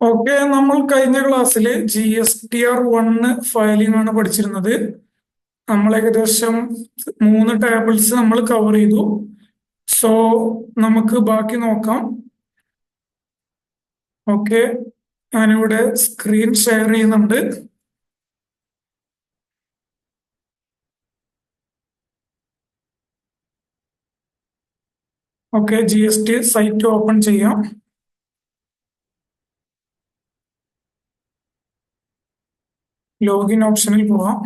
Okay, നമ്മൾ കഴിഞ്ഞ ക്ലാസ്സിൽ GSTR 1 ഫയലിംഗ് ആണ് പഠിച്ചിരുന്നത്. നമ്മൾ ഏകദേശം 3 ടേബിൾസ് നമ്മൾ കവർ ചെയ്തു. സോ നമുക്ക് ബാക്കി നോക്കാം. ഓക്കെ, ഞാനിവിടെ സ്ക്രീൻ ഷെയർ ചെയ്യുന്നുണ്ട്. ഓക്കെ, GST സൈറ്റ് ഓപ്പൺ ചെയ്യാം. ലോഗിൻ ഓപ്ഷനിൽ പോവാം.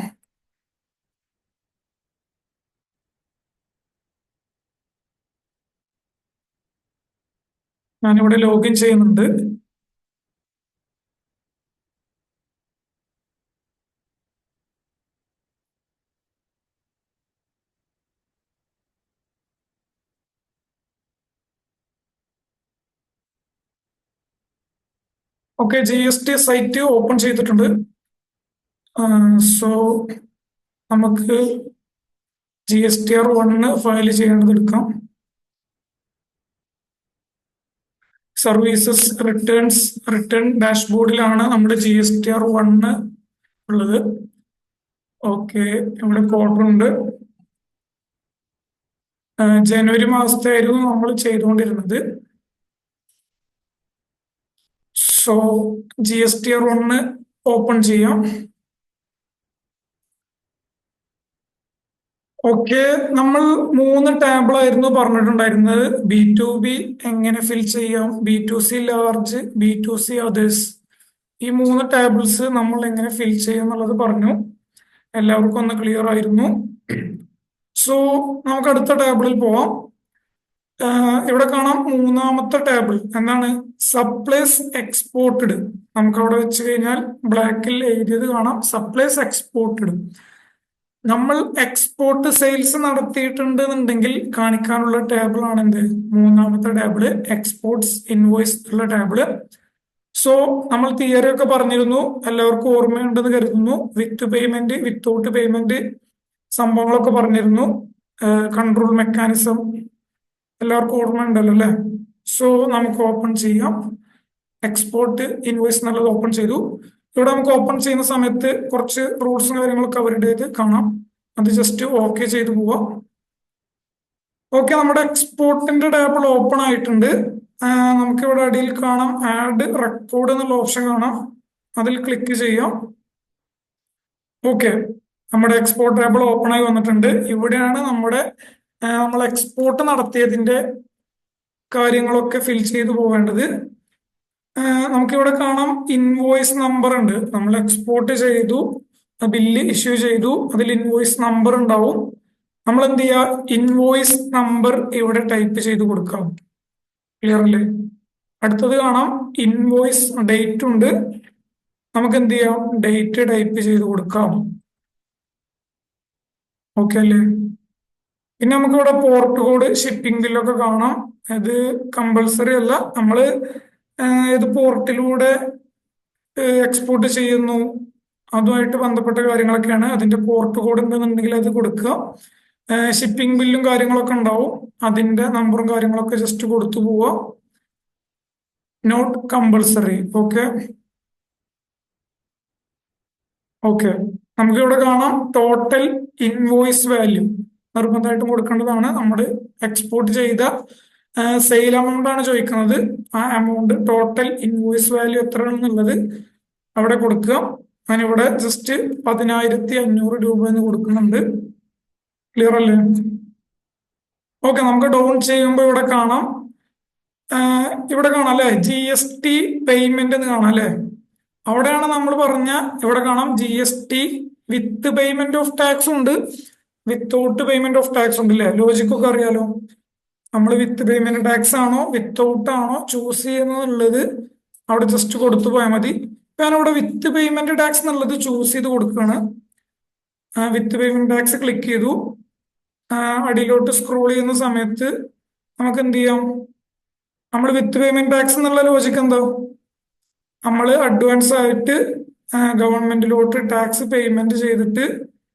ഞാനിവിടെ ലോഗിൻ ചെയ്യുന്നുണ്ട്. ഓക്കെ, GST സൈറ്റ് ഓപ്പൺ ചെയ്തിട്ടുണ്ട്. സോ നമുക്ക് GSTR 1 ഫയൽ ചെയ്യേണ്ടത് എടുക്കാം. സർവീസസ് റിട്ടേൺ ഡാഷ്ബോർഡിലാണ് നമ്മുടെ GSTR 1 ഉള്ളത്. ഓക്കെ, ഇവിടെ ക്വാർട്ടർ ഉണ്ട്. ജനുവരി മാസത്തെ ആയിരുന്നു നമ്മൾ ചെയ്തുകൊണ്ടിരുന്നത്. സോ GSTR 1 ഓപ്പൺ ചെയ്യാം. ഓക്കെ, നമ്മൾ 3 ടാബിളായിരുന്നു പറഞ്ഞിട്ടുണ്ടായിരുന്നത്. B2B എങ്ങനെ ഫിൽ ചെയ്യാം, B2C ലാർജ്, B2C അതേഴ്സ്. ഈ 3 ടാബിൾസ് നമ്മൾ എങ്ങനെ ഫിൽ ചെയ്യാം എന്നുള്ളത് പറഞ്ഞു. എല്ലാവർക്കും ഒന്ന് ക്ലിയർ ആയിരുന്നു. സോ നമുക്ക് അടുത്ത ടാബിളിൽ പോവാം. ഇവിടെ കാണാം 3-മത്തെ ടേബിൾ എന്താണ്, സപ്ലൈസ് എക്സ്പോർട്ടഡ്. നമുക്ക് അവിടെ വെച്ച് കഴിഞ്ഞാൽ ബ്ലാക്കിൽ എഴുതിയത് കാണാം, സപ്ലൈസ് എക്സ്പോർട്ടഡ്. നമ്മൾ എക്സ്പോർട്ട് സെയിൽസ് നടത്തിയിട്ടുണ്ട് എന്നുണ്ടെങ്കിൽ കാണിക്കാനുള്ള ടേബിൾ ആണ് എന്ത്, 3-മത്തെ ടേബിള്, എക്സ്പോർട്ട്സ് ഇൻവോയ്സ് ഉള്ള ടേബിള്. സോ നമ്മൾ തിയറി ഒക്കെ പറഞ്ഞിരുന്നു, എല്ലാവർക്കും ഓർമ്മയുണ്ടെന്ന് കരുതുന്നു. വിത്ത് പേയ്മെന്റ്, വിത്തൗട്ട് പേയ്മെന്റ് സംഭവങ്ങളൊക്കെ പറഞ്ഞിരുന്നു. കൺട്രോൾ മെക്കാനിസം എല്ലാവർക്കും ഓർമ്മയുണ്ടല്ലോ അല്ലെ? സോ നമുക്ക് ഓപ്പൺ ചെയ്യാം. എക്സ്പോർട്ട് ഇൻവോയ്സ് എന്നുള്ളത് ഓപ്പൺ ചെയ്തു. ഇവിടെ നമുക്ക് ഓപ്പൺ ചെയ്യുന്ന സമയത്ത് കുറച്ച് റൂൾസും കാര്യങ്ങളൊക്കെ അവരുടേത് കാണാം. അത് ജസ്റ്റ് ഓക്കെ ചെയ്ത് പോവാം. ഓക്കെ, നമ്മുടെ എക്സ്പോർട്ടിന്റെ ടേബിൾ ഓപ്പൺ ആയിട്ടുണ്ട്. നമുക്ക് ഇവിടെ അടിയിൽ കാണാം ആഡ് റെക്കോർഡ് എന്നുള്ള ഓപ്ഷൻ കാണാം. അതിൽ ക്ലിക്ക് ചെയ്യാം. ഓക്കെ, നമ്മുടെ എക്സ്പോർട്ട് ടേബിൾ ഓപ്പൺ ആയി വന്നിട്ടുണ്ട്. ഇവിടെയാണ് നമ്മൾ എക്സ്പോർട്ട് നടത്തിയതിന്റെ കാര്യങ്ങളൊക്കെ ഫിൽ ചെയ്ത് പോവേണ്ടത്. നമുക്കിവിടെ കാണാം ഇൻവോയ്സ് നമ്പർ ഉണ്ട്. നമ്മൾ എക്സ്പോർട്ട് ചെയ്തു, ബില്ല് ഇഷ്യൂ ചെയ്തു, അതിൽ ഇൻവോയ്സ് നമ്പർ ഉണ്ടാവും. നമ്മൾ എന്ത് ചെയ്യുക, ഇൻവോയ്സ് നമ്പർ ഇവിടെ ടൈപ്പ് ചെയ്ത് കൊടുക്കാം. ക്ലിയർ അല്ലേ? അടുത്തത് കാണാം ഇൻവോയ്സ് ഡേറ്റ് ഉണ്ട്. നമുക്ക് എന്ത് ചെയ്യാം, ഡേറ്റ് ടൈപ്പ് ചെയ്ത് കൊടുക്കാം. ഓക്കെ അല്ലേ? പിന്നെ നമുക്ക് ഇവിടെ പോർട്ട് കോഡ്, ഷിപ്പിംഗ് ബില്ലൊക്കെ കാണാം. അത് കമ്പൾസറി അല്ല, നമ്മൾ ഏത് പോർട്ടിലൂടെ എക്സ്പോർട്ട് ചെയ്യുന്നു അതുമായിട്ട് ബന്ധപ്പെട്ട കാര്യങ്ങളൊക്കെയാണ്. അതിന്റെ പോർട്ട് കോഡ് ഉണ്ടെന്നുണ്ടെങ്കിൽ അത് കൊടുക്കുക. ഷിപ്പിംഗ് ബില്ലും കാര്യങ്ങളൊക്കെ ഉണ്ടാവും, അതിന്റെ നമ്പറും കാര്യങ്ങളൊക്കെ ജസ്റ്റ് കൊടുത്തു പോവുക. Not compulsory. ഓക്കെ ഓക്കെ, നമുക്ക് ഇവിടെ കാണാം ടോട്ടൽ ഇൻവോയ്സ് വാല്യൂ നിർബന്ധമായിട്ടും കൊടുക്കേണ്ടതാണ്. നമ്മൾ എക്സ്പോർട്ട് ചെയ്ത സെയിൽ എമൗണ്ട് ആണ് ചോദിക്കുന്നത്. ആ എമൗണ്ട് ടോട്ടൽ ഇൻവോയ്സ് വാല്യൂ എത്രയാണെന്നുള്ളത് അവിടെ കൊടുക്കുക. ഞാനിവിടെ ജസ്റ്റ് 10,500 രൂപ എന്ന് കൊടുക്കുന്നുണ്ട്. ക്ലിയർ അല്ലേ? ഓക്കെ, നമുക്ക് ഡൗൺ ചെയ്യുമ്പോൾ ഇവിടെ കാണാം അല്ലെ, GST പേയ്മെന്റ് എന്ന് കാണാം അല്ലെ? അവിടെയാണ് നമ്മൾ ഇവിടെ കാണാം GST with payment of tax ഉണ്ട്, വിത്തൗട്ട് പേയ്മെന്റ് ഓഫ് ടാക്സ് ഉണ്ട് അല്ലെ? ലോജിക്കൊക്കെ അറിയാലോ. നമ്മൾ വിത്ത് പേയ്മെന്റ് ടാക്സ് ആണോ വിത്തൗട്ട് ആണോ ചൂസ് ചെയ്യുന്നത് അവിടെ ജസ്റ്റ് കൊടുത്തു പോയാൽ മതി. ഞാനിവിടെ വിത്ത് പേയ്മെന്റ് ടാക്സ് എന്നുള്ളത് ചൂസ് ചെയ്ത് കൊടുക്കുകയാണ്. വിത്ത് പേയ്മെന്റ് ടാക്സ് ക്ലിക്ക് ചെയ്തു. അടിയിലോട്ട് സ്ക്രോൾ ചെയ്യുന്ന സമയത്ത് നമുക്ക് എന്ത് ചെയ്യാം, നമ്മൾ വിത്ത് പേയ്മെന്റ് ടാക്സ് എന്നുള്ള ലോജിക്ക് എന്താ, നമ്മൾ അഡ്വാൻസ് ആയിട്ട് ഗവൺമെന്റിലോട്ട് ടാക്സ് പേയ്മെന്റ് ചെയ്തിട്ട്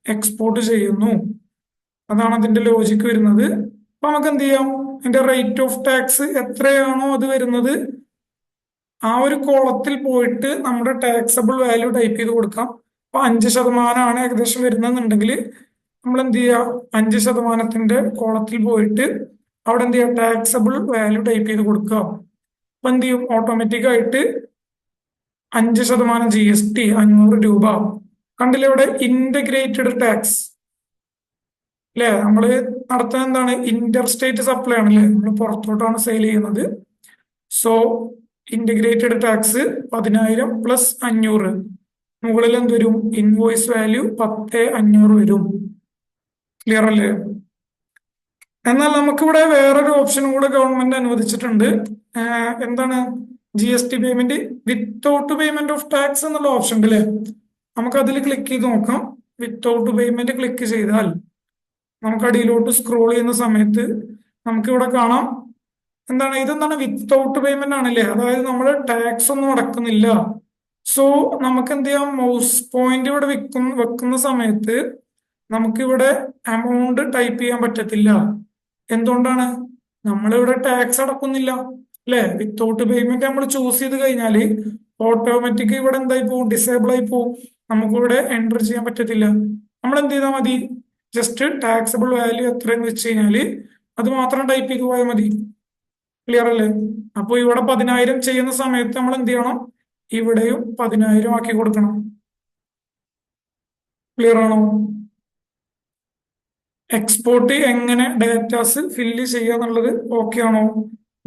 എക്സ്പോർട്ട് ചെയ്യുന്നു. അതാണ് അതിന്റെ ലോജിക്ക് വരുന്നത്. അപ്പൊ നമുക്ക് എന്ത് ചെയ്യാം, അതിന്റെ റേറ്റ് ഓഫ് ടാക്സ് എത്രയാണോ അത് വരുന്നത് ആ ഒരു കോളത്തിൽ പോയിട്ട് നമ്മുടെ ടാക്സബിൾ വാല്യൂ ടൈപ്പ് ചെയ്ത് കൊടുക്കാം. അപ്പൊ 5% ഏകദേശം വരുന്നെന്നുണ്ടെങ്കിൽ നമ്മൾ എന്ത് ചെയ്യുക, 5%ത്തിന്റെ കോളത്തിൽ പോയിട്ട് അവിടെ എന്ത് ചെയ്യുക, ടാക്സബിൾ വാല്യൂ ടൈപ്പ് ചെയ്ത് കൊടുക്കുക. അപ്പൊ എന്ത് ചെയ്യും, ഓട്ടോമാറ്റിക് ആയിട്ട് 5% GST 500 രൂപ. കണ്ടില്ലേ ഇവിടെ ഇന്റഗ്രേറ്റഡ് ടാക്സ് അല്ലെ, നമ്മള് നടത്തുന്നത് എന്താണ്, ഇന്റർ സ്റ്റേറ്റ് സപ്ലൈ ആണല്ലേ, നമ്മൾ പുറത്തോട്ടാണ് സെയിൽ ചെയ്യുന്നത്. സോ ഇന്റഗ്രേറ്റഡ് ടാക്സ് 10,000 പ്ലസ് 500, മുകളിൽ എന്ത് വരും, ഇൻവോയ്സ് വാല്യൂ 10,500 വരും. ക്ലിയർ അല്ലേ? എന്നാൽ നമുക്കിവിടെ വേറൊരു ഓപ്ഷനും കൂടെ ഗവൺമെന്റ് അനുവദിച്ചിട്ടുണ്ട്. എന്താണ്, GST payment without payment of tax എന്നുള്ള ഓപ്ഷൻ ഉണ്ട് അല്ലേ. നമുക്ക് അതിൽ ക്ലിക്ക് ചെയ്ത് നോക്കാം. വിത്തൗട്ട് പേയ്മെന്റ് ക്ലിക്ക് ചെയ്താൽ നമുക്ക് അടിയിലോട്ട് സ്ക്രോൾ ചെയ്യുന്ന സമയത്ത് നമുക്കിവിടെ കാണാം, എന്താണ്, ഇതെന്താണ്, വിത്തൗട്ട് പേയ്മെന്റ് ആണല്ലേ, അതായത് നമ്മൾ ടാക്സ് ഒന്നും അടക്കുന്നില്ല. സോ നമുക്ക് എന്ത് ചെയ്യാം, മൗസ് പോയിന്റ് ഇവിടെ വെക്കുന്ന സമയത്ത് നമുക്കിവിടെ എമൗണ്ട് ടൈപ്പ് ചെയ്യാൻ പറ്റത്തില്ല. എന്തുകൊണ്ടാണ്, നമ്മളിവിടെ ടാക്സ് അടക്കുന്നില്ല അല്ലെ. വിത്തൗട്ട് പേയ്മെന്റ് നമ്മൾ ചൂസ് ചെയ്ത് കഴിഞ്ഞാല് ഓട്ടോമാറ്റിക് ഇവിടെ എന്തായി പോകും, ഡിസേബിൾ ആയി പോകും. നമുക്കിവിടെ എൻ്റർ ചെയ്യാൻ പറ്റത്തില്ല. നമ്മൾ എന്ത് ചെയ്താൽ മതി, ജസ്റ്റ് ടാക്സബിൾ വാല്യൂ എത്രയെന്ന് വെച്ച് കഴിഞ്ഞാല് അത് മാത്രം ടൈപ്പ് ചെയ്ത് പോയാൽ മതി. ക്ലിയർ അല്ലേ? അപ്പൊ ഇവിടെ 10,000 ചെയ്യുന്ന സമയത്ത് നമ്മൾ എന്ത് ചെയ്യണം, ഇവിടെയും 10,000 ആക്കി കൊടുക്കണം. ക്ലിയർ ആണോ? എക്സ്പോർട്ട് എങ്ങനെ ഡേറ്റാസ് ഫില്ല് ചെയ്യുക എന്നുള്ളത് ഓക്കെ ആണോ?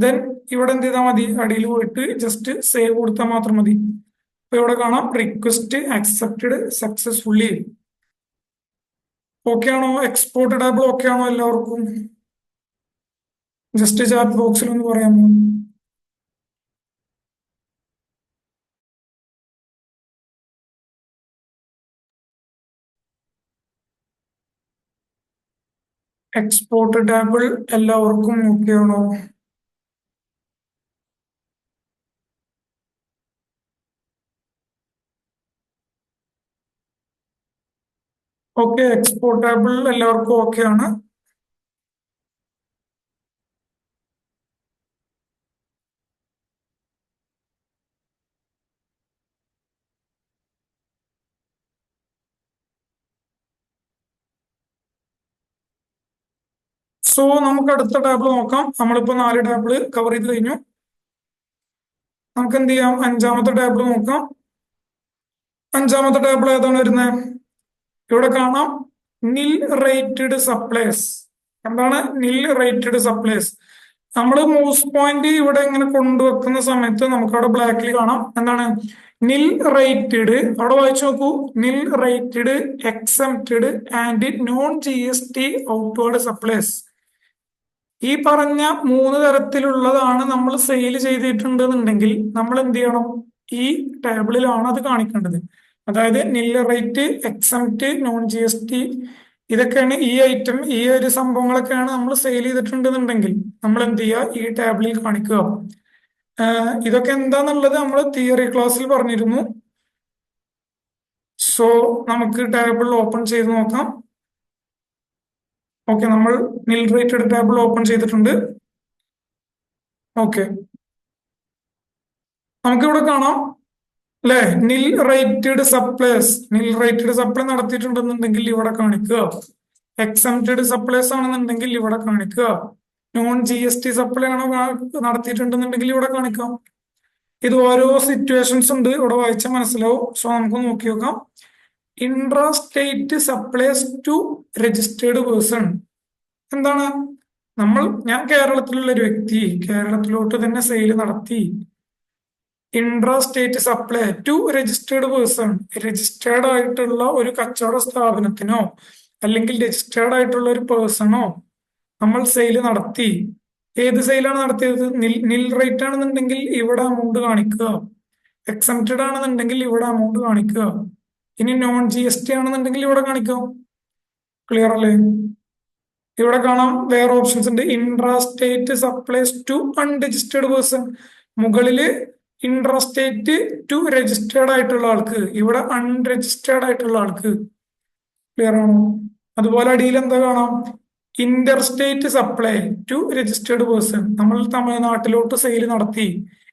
ദെൻ ഇവിടെ എന്ത് ചെയ്താൽ മതി, അടിയിൽ പോയിട്ട് ജസ്റ്റ് സേവ് കൊടുത്താൽ മാത്രം മതി. അപ്പൊ ഇവിടെ കാണാം റിക്വസ്റ്റ് ആക്സെപ്റ്റഡ് സക്സസ്ഫുള്ളി. ഓക്കെ ആണോ? എക്സ്പോർട്ട് ടേബിൾ ഓക്കെ ആണോ എല്ലാവർക്കും? ജസ്റ്റ് ചാറ്റ് ബോക്സിൽ ഒന്ന് പറയാമോ? എക്സ്പോർട്ട് ടേബിൾ എല്ലാവർക്കും ഓക്കെ ആണോ? ഓക്കെ, എക്സ്പോർട്ട് ടേബിൾ എല്ലാവർക്കും ഓക്കെ ആണ്. സോ നമുക്ക് അടുത്ത ടേബിൾ നോക്കാം. നമ്മളിപ്പോ 4 ടേബിൾ കവർ ചെയ്ത് കഴിഞ്ഞു. നമുക്ക് എന്ത് ചെയ്യാം, 5-മത്തെ ടേബിൾ നോക്കാം. 5-മത്തെ ടേബിൾ ഏതാണ് വരുന്നത്? ഇവിടെ കാണാം നിൽ റേറ്റഡ് സപ്ലൈസ്. എന്താണ് നിൽ റേറ്റഡ് സപ്ലൈസ്? നമ്മൾ മൗസ് പോയിന്റ് ഇവിടെ ഇങ്ങനെ കൊണ്ടുവെക്കുന്ന സമയത്ത് നമുക്ക് അവിടെ ബ്ലാക്കിൽ കാണാം, എന്താണ്, നിൽ റേറ്റഡ്. അവിടെ വായിച്ചു നോക്കൂ, നിൽ rated, exempted and non GST outward supplies. ഈ പറഞ്ഞ 3 തരത്തിലുള്ളതാണ് നമ്മൾ സെയിൽ ചെയ്തിട്ടുണ്ടെന്നുണ്ടെങ്കിൽ നമ്മൾ എന്ത് ചെയ്യണം, ഈ ടേബിളിലാണ് അത് കാണിക്കേണ്ടത്. അതായത് നിൽ റേറ്റ്, എക്സംപ്റ്റ്, നോൺ GST, ഇതൊക്കെയാണ് ഈ ഐറ്റം, ഈ ഒരു സംഭവങ്ങളൊക്കെയാണ് നമ്മൾ സെയിൽ ചെയ്തിട്ടുണ്ടെന്നുണ്ടെങ്കിൽ നമ്മൾ എന്ത് ചെയ്യുക, ഈ ടേബിളിൽ കാണിക്കുക. ഇതൊക്കെ എന്താന്നുള്ളത് നമ്മൾ തിയറി ക്ലാസ്സിൽ പറഞ്ഞിരുന്നു. സോ നമുക്ക് ടേബിൾ ഓപ്പൺ ചെയ്ത് നോക്കാം. ഓക്കെ, നമ്മൾ നിൽ റേറ്റഡ് ടേബിൾ ഓപ്പൺ ചെയ്തിട്ടുണ്ട്. ഓക്കെ, നമുക്കിവിടെ കാണാം അല്ലെ, നിൽ റേറ്റഡ് സപ്ലൈസ്. നിൽ റേറ്റഡ് സപ്ലൈ നടത്തിയിട്ടുണ്ടെന്നുണ്ടെങ്കിൽ ഇവിടെ കാണിക്കുക. എക്സംപ്റ്റഡ് സപ്ലൈസ് ആണെന്നുണ്ടെങ്കിൽ ഇവിടെ കാണിക്കുക. നോൺ GST സപ്ലൈ ആണ് നടത്തിയിട്ടുണ്ടെന്നുണ്ടെങ്കിൽ ഇവിടെ കാണിക്കാം. ഇത് ഓരോ സിറ്റുവേഷൻസ് ഉണ്ട്, ഇവിടെ വായിച്ചാൽ മനസ്സിലാവും. സോ നമുക്ക് നോക്കി നോക്കാം. Intra state supplies to registered person. എന്താണ്, ഞാൻ കേരളത്തിലുള്ള ഒരു വ്യക്തി കേരളത്തിലോട്ട് തന്നെ സെയിൽ നടത്തി. Intra state supply to registered person, registered ആയിട്ടുള്ള ഒരു കച്ചവട സ്ഥാപനത്തിനോ അല്ലെങ്കിൽ രജിസ്റ്റേർഡ് ആയിട്ടുള്ള ഒരു പേഴ്സണോ നമ്മൾ സെയിൽ നടത്തി. ഏത് സെയിലാണ് നടത്തിയത്? നിൽ റേറ്റ് ആണെന്നുണ്ടെങ്കിൽ ഇവിടെ അമൗണ്ട് കാണിക്കുക. എക്സംപ്റ്റഡ് ആണെന്നുണ്ടെങ്കിൽ ഇവിടെ അമൗണ്ട് കാണിക്കുക. ഇനി നോൺ GST ആണെന്നുണ്ടെങ്കിൽ ഇവിടെ കാണിക്കാം. ക്ലിയർ അല്ലേ? ഇവിടെ കാണാം വേറെ ഓപ്ഷൻസ് ഉണ്ട്. Intra state supplies to unregistered person. മുകളില് ഇൻട്രാ സ്റ്റേറ്റ് ടു രജിസ്റ്റേർഡ് ആയിട്ടുള്ള ആൾക്ക്, ഇവിടെ അൺരജിസ്റ്റേർഡ് ആയിട്ടുള്ള ആൾക്ക്. ക്ലിയർ ആണോ? അതുപോലെ അടിയിൽ എന്താ കാണാം, inter state supply to registered person. നമ്മൾ തമിഴ്നാട്ടിലോട്ട് സെയിൽ നടത്തി.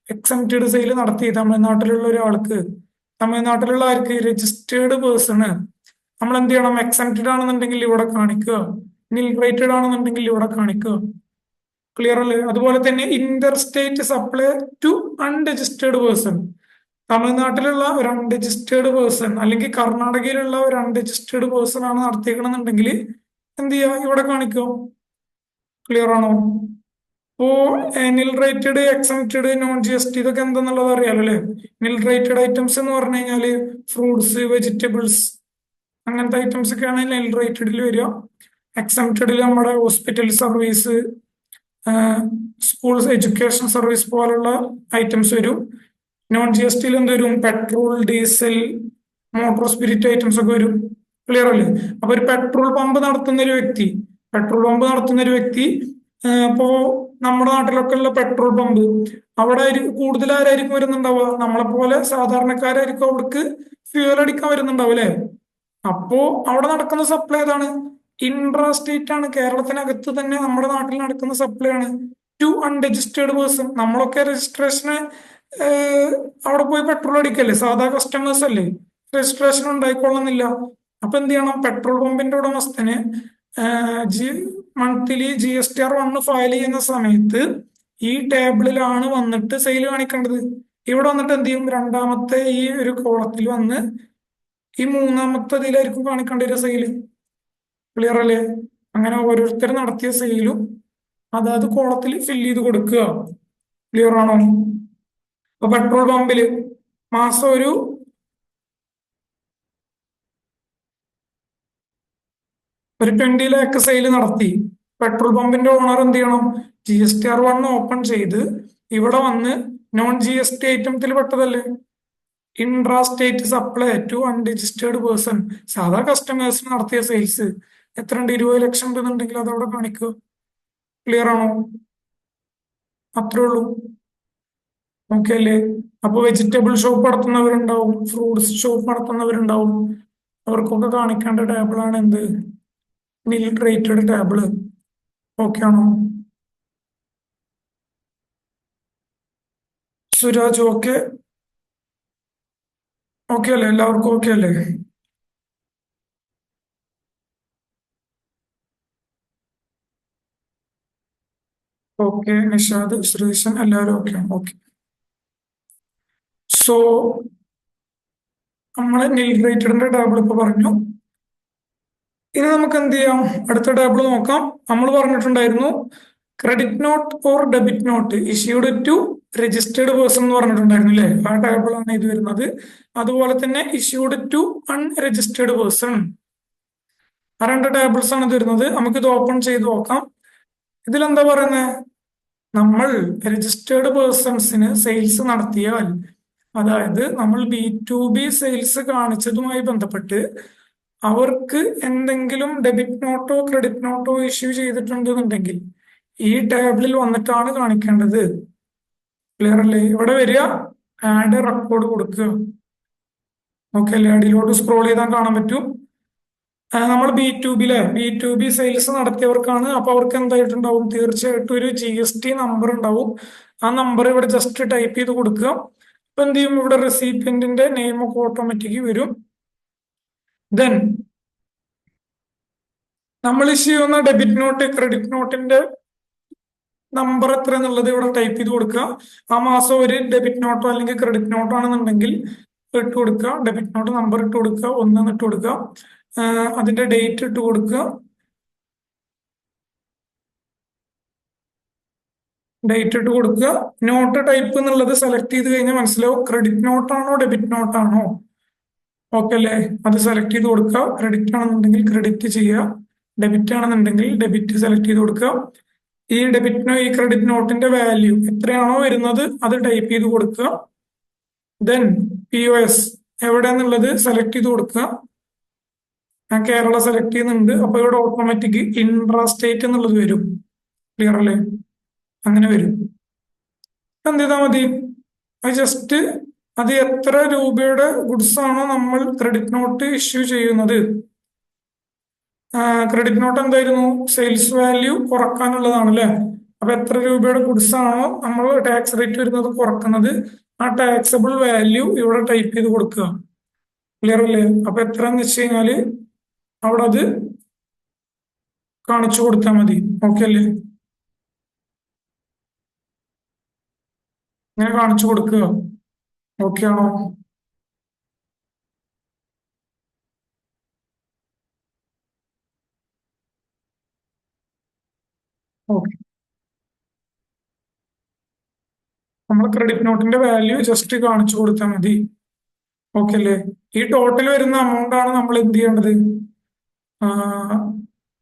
എക്സംപ്റ്റഡ് സെയിൽ നടത്തി തമിഴ്നാട്ടിലുള്ള ഒരാൾക്ക്, തമിഴ്നാട്ടിലുള്ള ആർക്ക്, രജിസ്റ്റേർഡ് പേഴ്സണ് നമ്മൾ എന്ത് ചെയ്യണം? എക്സംപ്റ്റഡ് ആണെന്നുണ്ടെങ്കിൽ ഇവിടെ കാണിക്കുക, നിൽ റേറ്റഡ് ആണെന്നുണ്ടെങ്കിൽ ഇവിടെ കാണിക്കുക. ക്ലിയർ അല്ലേ? അതുപോലെ തന്നെ inter state supply to unregistered person, തമിഴ്നാട്ടിലുള്ള ഒരു അൺരജിസ്റ്റേർഡ് പേഴ്സൺ അല്ലെങ്കിൽ കർണാടകയിലുള്ള ഒരു അൺരജിസ്റ്റേർഡ് പേഴ്സൺ ആണ് നടത്തിയേക്കണമെന്നുണ്ടെങ്കിൽ എന്ത് ചെയ്യുക? ഇവിടെ കാണിക്കുക. ക്ലിയർ ആണോ? ഇപ്പോ നിൽ rated, exempted, non G S T ഇതൊക്കെ എന്താന്നുള്ളത് അറിയാലോ അല്ലെ? നിൽ റേറ്റഡ് ഐറ്റംസ് എന്ന് പറഞ്ഞു കഴിഞ്ഞാല് ഫ്രൂട്ട്സ്, വെജിറ്റബിൾസ് അങ്ങനത്തെ ഐറ്റംസ് ഒക്കെയാണ് നിൽ റേറ്റഡിൽ വരിക. എക്സംപ്റ്റഡിൽ നമ്മുടെ hospital service, schools, education service പോലുള്ള ഐറ്റംസ് വരും. നോൺ ജി എസ് ടിയിൽ എന്ത് വരും? Petrol, diesel, motor spirit items ഒക്കെ വരും. ക്ലിയർ അല്ലേ? അപ്പൊ ഒരു പെട്രോൾ പമ്പ് നടത്തുന്ന ഒരു വ്യക്തി, പെട്രോൾ പമ്പ് നടത്തുന്ന ഒരു വ്യക്തി ഇപ്പോ നമ്മുടെ നാട്ടിലൊക്കെ ഉള്ള പെട്രോൾ പമ്പ്, അവിടെ കൂടുതൽ ആരായിരിക്കും വരുന്നുണ്ടാവുക? നമ്മളെ പോലെ സാധാരണക്കാരായിരിക്കും അവിടേക്ക് ഫ്യൂൽ അടിക്കാൻ വരുന്നുണ്ടാവും അല്ലെ? അപ്പോ അവിടെ നടക്കുന്ന സപ്ലൈ ഏതാണ്? ഇൻട്രാ സ്റ്റേറ്റ് ആണ്. കേരളത്തിനകത്ത് തന്നെ നമ്മുടെ നാട്ടിൽ നടക്കുന്ന സപ്ലൈ ആണ് ടു അൺരജിസ്റ്റേർഡ് പേഴ്സൺ. നമ്മളൊക്കെ രജിസ്ട്രേഷന് അവിടെ പോയി പെട്രോൾ അടിക്കല്ലേ, സാധാ കസ്റ്റമേഴ്സ് അല്ലേ, രജിസ്ട്രേഷൻ ഉണ്ടായിക്കൊള്ളുന്നില്ല. അപ്പൊ എന്ത് ചെയ്യണം? പെട്രോൾ പമ്പിന്റെ ഉടമസ്ഥന് മന്ത്ലി GSTR 1 ഫയൽ ചെയ്യുന്ന സമയത്ത് ഈ ടേബിളിലാണ് വന്നിട്ട് സെയിൽ കാണിക്കേണ്ടത്. ഇവിടെ വന്നിട്ട് എന്ത് ചെയ്യും? രണ്ടാമത്തെ ഈ ഒരു കോളത്തിൽ വന്ന് ഈ മൂന്നാമത്തെ ഇതിലായിരിക്കും കാണിക്കേണ്ട ഒരു സെയില്. ക്ലിയർ അല്ലേ? അങ്ങനെ ഓരോരുത്തർ നടത്തിയ സെയിലും അതാത് കോളത്തിൽ ഫില്ല് ചെയ്ത് കൊടുക്കുക. ക്ലിയർ ആണോ? ഇപ്പൊ പെട്രോൾ പമ്പില് മാസം ഒരു 20 ലാക്ക് സെയിൽ നടത്തി. പെട്രോൾ പമ്പിന്റെ ഓണർ എന്ത് ചെയ്യണം? GSTR 1 ഓപ്പൺ ചെയ്ത് ഇവിടെ വന്ന് നോൺ GST ഐറ്റത്തിൽ പെട്ടതല്ലേ, intra state supply to unregistered person, സാധാ കസ്റ്റമേഴ്സിന് നടത്തിയ സെയിൽസ് എത്ര ഉണ്ട്? 20 ലക്ഷം ഉണ്ടെന്നുണ്ടെങ്കിൽ അതവിടെ കാണിക്കുക. ക്ലിയർ ആണോ? അത്രേ ഉള്ളൂ. ഓക്കെ അല്ലേ? അപ്പൊ വെജിറ്റബിൾ ഷോപ്പ് നടത്തുന്നവരുണ്ടാവും, ഫ്രൂട്ട്സ് ഷോപ്പ് നടത്തുന്നവരുണ്ടാവും, അവർക്കൊക്കെ കാണിക്കേണ്ട ടേബിളാണ് എന്ത്? നിൽ റേറ്റഡ് ടേബിള്. ഓക്കെ ആണോ? സുരാജ് ഓക്കെ? ഓക്കെ അല്ലേ? എല്ലാവർക്കും ഓക്കെ അല്ലേ? ഓക്കെ. നിഷാദ്, ശ്രീശൻ എല്ലാവരും ഓക്കെ ആണ്? ഓക്കെ. സോ നമ്മള് നിൽ റേറ്റഡിന്റെ ടേബിൾ ഇപ്പൊ പറഞ്ഞു. ഇനി നമുക്ക് എന്ത് ചെയ്യാം? അടുത്ത ടേബിൾ നോക്കാം. നമ്മൾ പറഞ്ഞിട്ടുണ്ടായിരുന്നു credit note or debit note issued to registered person എന്ന് പറഞ്ഞിട്ടുണ്ടായിരുന്നു അല്ലേ? ആ ടേബിൾ ആണ് ഇത് വരുന്നത്. അതുപോലെ തന്നെ ഇഷ്യൂഡ് ടു അൺരജിസ്റ്റേർഡ് പേഴ്സൺ, ആ രണ്ട് ടേബിൾസ് ആണ് ഇത് വരുന്നത്. നമുക്ക് ഇത് ഓപ്പൺ ചെയ്ത് നോക്കാം. ഇതിലെന്താ പറയുന്നത്? നമ്മൾ രജിസ്റ്റേർഡ് പേഴ്സൺസിന് സെയിൽസ് നടത്തിയാൽ, അതായത് നമ്മൾ B2B സെയിൽസ് കാണിച്ചതുമായി ബന്ധപ്പെട്ട് അവർക്ക് എന്തെങ്കിലും ഡെബിറ്റ് നോട്ടോ ക്രെഡിറ്റ് നോട്ടോ ഇഷ്യൂ ചെയ്തിട്ടുണ്ടെന്നുണ്ടെങ്കിൽ ഈ ടേബിളിൽ വന്നിട്ടാണ് കാണിക്കേണ്ടത്. ക്ലിയർ അല്ലേ? ഇവിടെ വരിക, ആഡ് റെക്കോർഡ് കൊടുക്കുക. ഓക്കെ അല്ലേ? അടിയിലോട്ട് സ്ക്രോൾ ചെയ്താൽ കാണാൻ പറ്റും. നമ്മൾ B2B സെയിൽസ് നടത്തിയവർക്കാണ്. അപ്പൊ അവർക്ക് എന്തായിട്ടുണ്ടാവും? തീർച്ചയായിട്ടും ഒരു GST നമ്പർ ഉണ്ടാവും. ആ നമ്പർ ഇവിടെ ജസ്റ്റ് ടൈപ്പ് ചെയ്ത് കൊടുക്കുക. അപ്പൊ എന്ത് ചെയ്യും? ഇവിടെ റെസിപ്പിയന്റിന്റെ നെയിം ഒക്കെ ഓട്ടോമാറ്റിക് വരും. ദെൻ നമ്മൾ ഇഷ്യൂ ചെയ്യുന്ന ഡെബിറ്റ് നോട്ട് ക്രെഡിറ്റ് നോട്ടിന്റെ നമ്പർ എത്ര എന്നുള്ളത് ഇവിടെ ടൈപ്പ് ചെയ്ത് കൊടുക്കുക. ആ മാസം ഒരു ഡെബിറ്റ് നോട്ടോ അല്ലെങ്കിൽ ക്രെഡിറ്റ് നോട്ടോ ആണെന്നുണ്ടെങ്കിൽ ഇട്ട് കൊടുക്കുക. ഡെബിറ്റ് നോട്ട് നമ്പർ ഇട്ട് കൊടുക്കുക, 1 ഇട്ട് കൊടുക്കുക. അതിന്റെ ഡേറ്റ് ഇട്ട് കൊടുക്കുക. ഡേറ്റ് ഇട്ട് കൊടുക്കുക. നോട്ട് ടൈപ്പ് എന്നുള്ളത് സെലക്ട് ചെയ്ത് കഴിഞ്ഞാൽ മനസ്സിലാവും ക്രെഡിറ്റ് നോട്ടാണോ ഡെബിറ്റ് നോട്ടാണോ. ഓക്കെ അല്ലേ? അത് സെലക്ട് ചെയ്ത് കൊടുക്കുക. ക്രെഡിറ്റ് ആണെന്നുണ്ടെങ്കിൽ ക്രെഡിറ്റ് ചെയ്യുക, ഡെബിറ്റ് ആണെന്നുണ്ടെങ്കിൽ ഡെബിറ്റ് സെലക്ട് ചെയ്ത് കൊടുക്കുക. ഈ ക്രെഡിറ്റ് നോട്ടിന്റെ വാല്യൂ എത്രയാണോ വരുന്നത് അത് ടൈപ്പ് ചെയ്ത് കൊടുക്കുക. ദെൻ POS എവിടെയാന്നുള്ളത് സെലക്ട് ചെയ്ത് കൊടുക്കുക. ഞാൻ കേരള സെലക്ട് ചെയ്യുന്നുണ്ട്. അപ്പൊ ഇവിടെ ഓട്ടോമാറ്റിക് ഇൻട്രാ സ്റ്റേറ്റ് എന്നുള്ളത് വരും. ക്ലിയർ അല്ലേ? അങ്ങനെ വരും. എന്ത് ചെയ്താൽ മതി? അത് ജസ്റ്റ് അത് എത്ര രൂപയുടെ ഗുഡ്സ് ആണോ നമ്മൾ ക്രെഡിറ്റ് നോട്ട് ഇഷ്യൂ ചെയ്യുന്നത്. ക്രെഡിറ്റ് നോട്ട് എന്തായിരുന്നു? സെയിൽസ് വാല്യൂ കുറക്കാനുള്ളതാണ് അല്ലെ? അപ്പൊ എത്ര രൂപയുടെ ഗുഡ്സ് ആണോ നമ്മൾ ടാക്സ് റേറ്റ് വരുന്നത് കുറക്കുന്നത്, ആ ടാക്സബിൾ വാല്യൂ ഇവിടെ ടൈപ്പ് ചെയ്ത് കൊടുക്കുക. ക്ലിയർ അല്ലേ? അപ്പൊ എത്രന്ന് വെച്ച് കഴിഞ്ഞാല് അവിടെ അത് കാണിച്ചു കൊടുത്താൽ മതി. ഓക്കെ അല്ലേ? ഇങ്ങനെ കാണിച്ചു കൊടുക്കുക. ഓക്കെ ആണോ? ഓക്കെ. നമ്മൾ ക്രെഡിറ്റ് നോട്ടിന്റെ വാല്യൂ ജസ്റ്റ് കാണിച്ചു കൊടുത്താൽ മതി. ഓക്കെ അല്ലേ? ഈ ടോട്ടൽ വരുന്ന എമൗണ്ട് ആണ് നമ്മൾ എന്ത് ചെയ്യേണ്ടത്?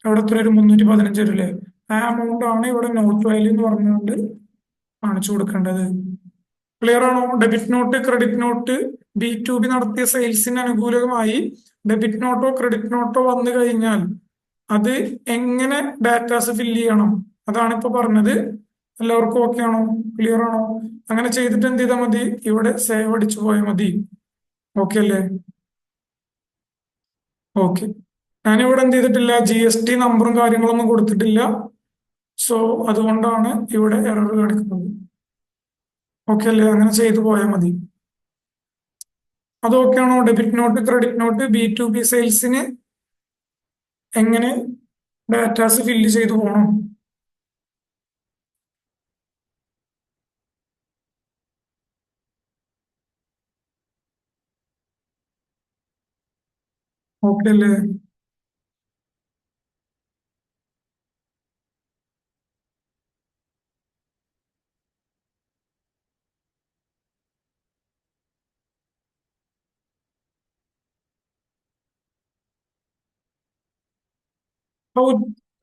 ഇവിടെ എത്ര ഒരു 315 വരില്ലേ? ആ എമൗണ്ട് ആണ് ഇവിടെ നോട്ട് വാല്യൂ എന്ന് പറഞ്ഞുകൊണ്ട് കാണിച്ചു കൊടുക്കേണ്ടത്. ക്ലിയർ ആണോ? Debit not, credit note, B2B നടത്തിയ സെയിൽസിന് അനുകൂലമായി ഡെബിറ്റ് നോട്ടോ ക്രെഡിറ്റ് നോട്ടോ വന്നു കഴിഞ്ഞാൽ അത് എങ്ങനെ ഡാറ്റാസ് ഫില്ല് ചെയ്യണം, അതാണ് ഇപ്പൊ പറഞ്ഞത്. എല്ലാവർക്കും ഓക്കെ ആണോ? ക്ലിയർ ആണോ? അങ്ങനെ ചെയ്തിട്ട് എന്ത് ചെയ്താൽ മതി? ഇവിടെ സേവ് അടിച്ചു പോയാൽ മതി. ഓക്കെ അല്ലേ? ഓക്കെ. ഞാനിവിടെ എന്ത് ചെയ്തിട്ടില്ല, GST നമ്പറും കാര്യങ്ങളൊന്നും കൊടുത്തിട്ടില്ല. സോ അതുകൊണ്ടാണ് ഇവിടെ എറർ കാണിക്കുന്നത്. ഓക്കെ അല്ലേ? അങ്ങനെ ചെയ്തു പോയാൽ മതി. അത് ഓക്കെ ആണോ? Debit not, credit note, B2B സെയിൽസിന് എങ്ങനെ ഡാറ്റാസ് ഫില്ല് ചെയ്തു പോകണം? ഓക്കെ അല്ലേ?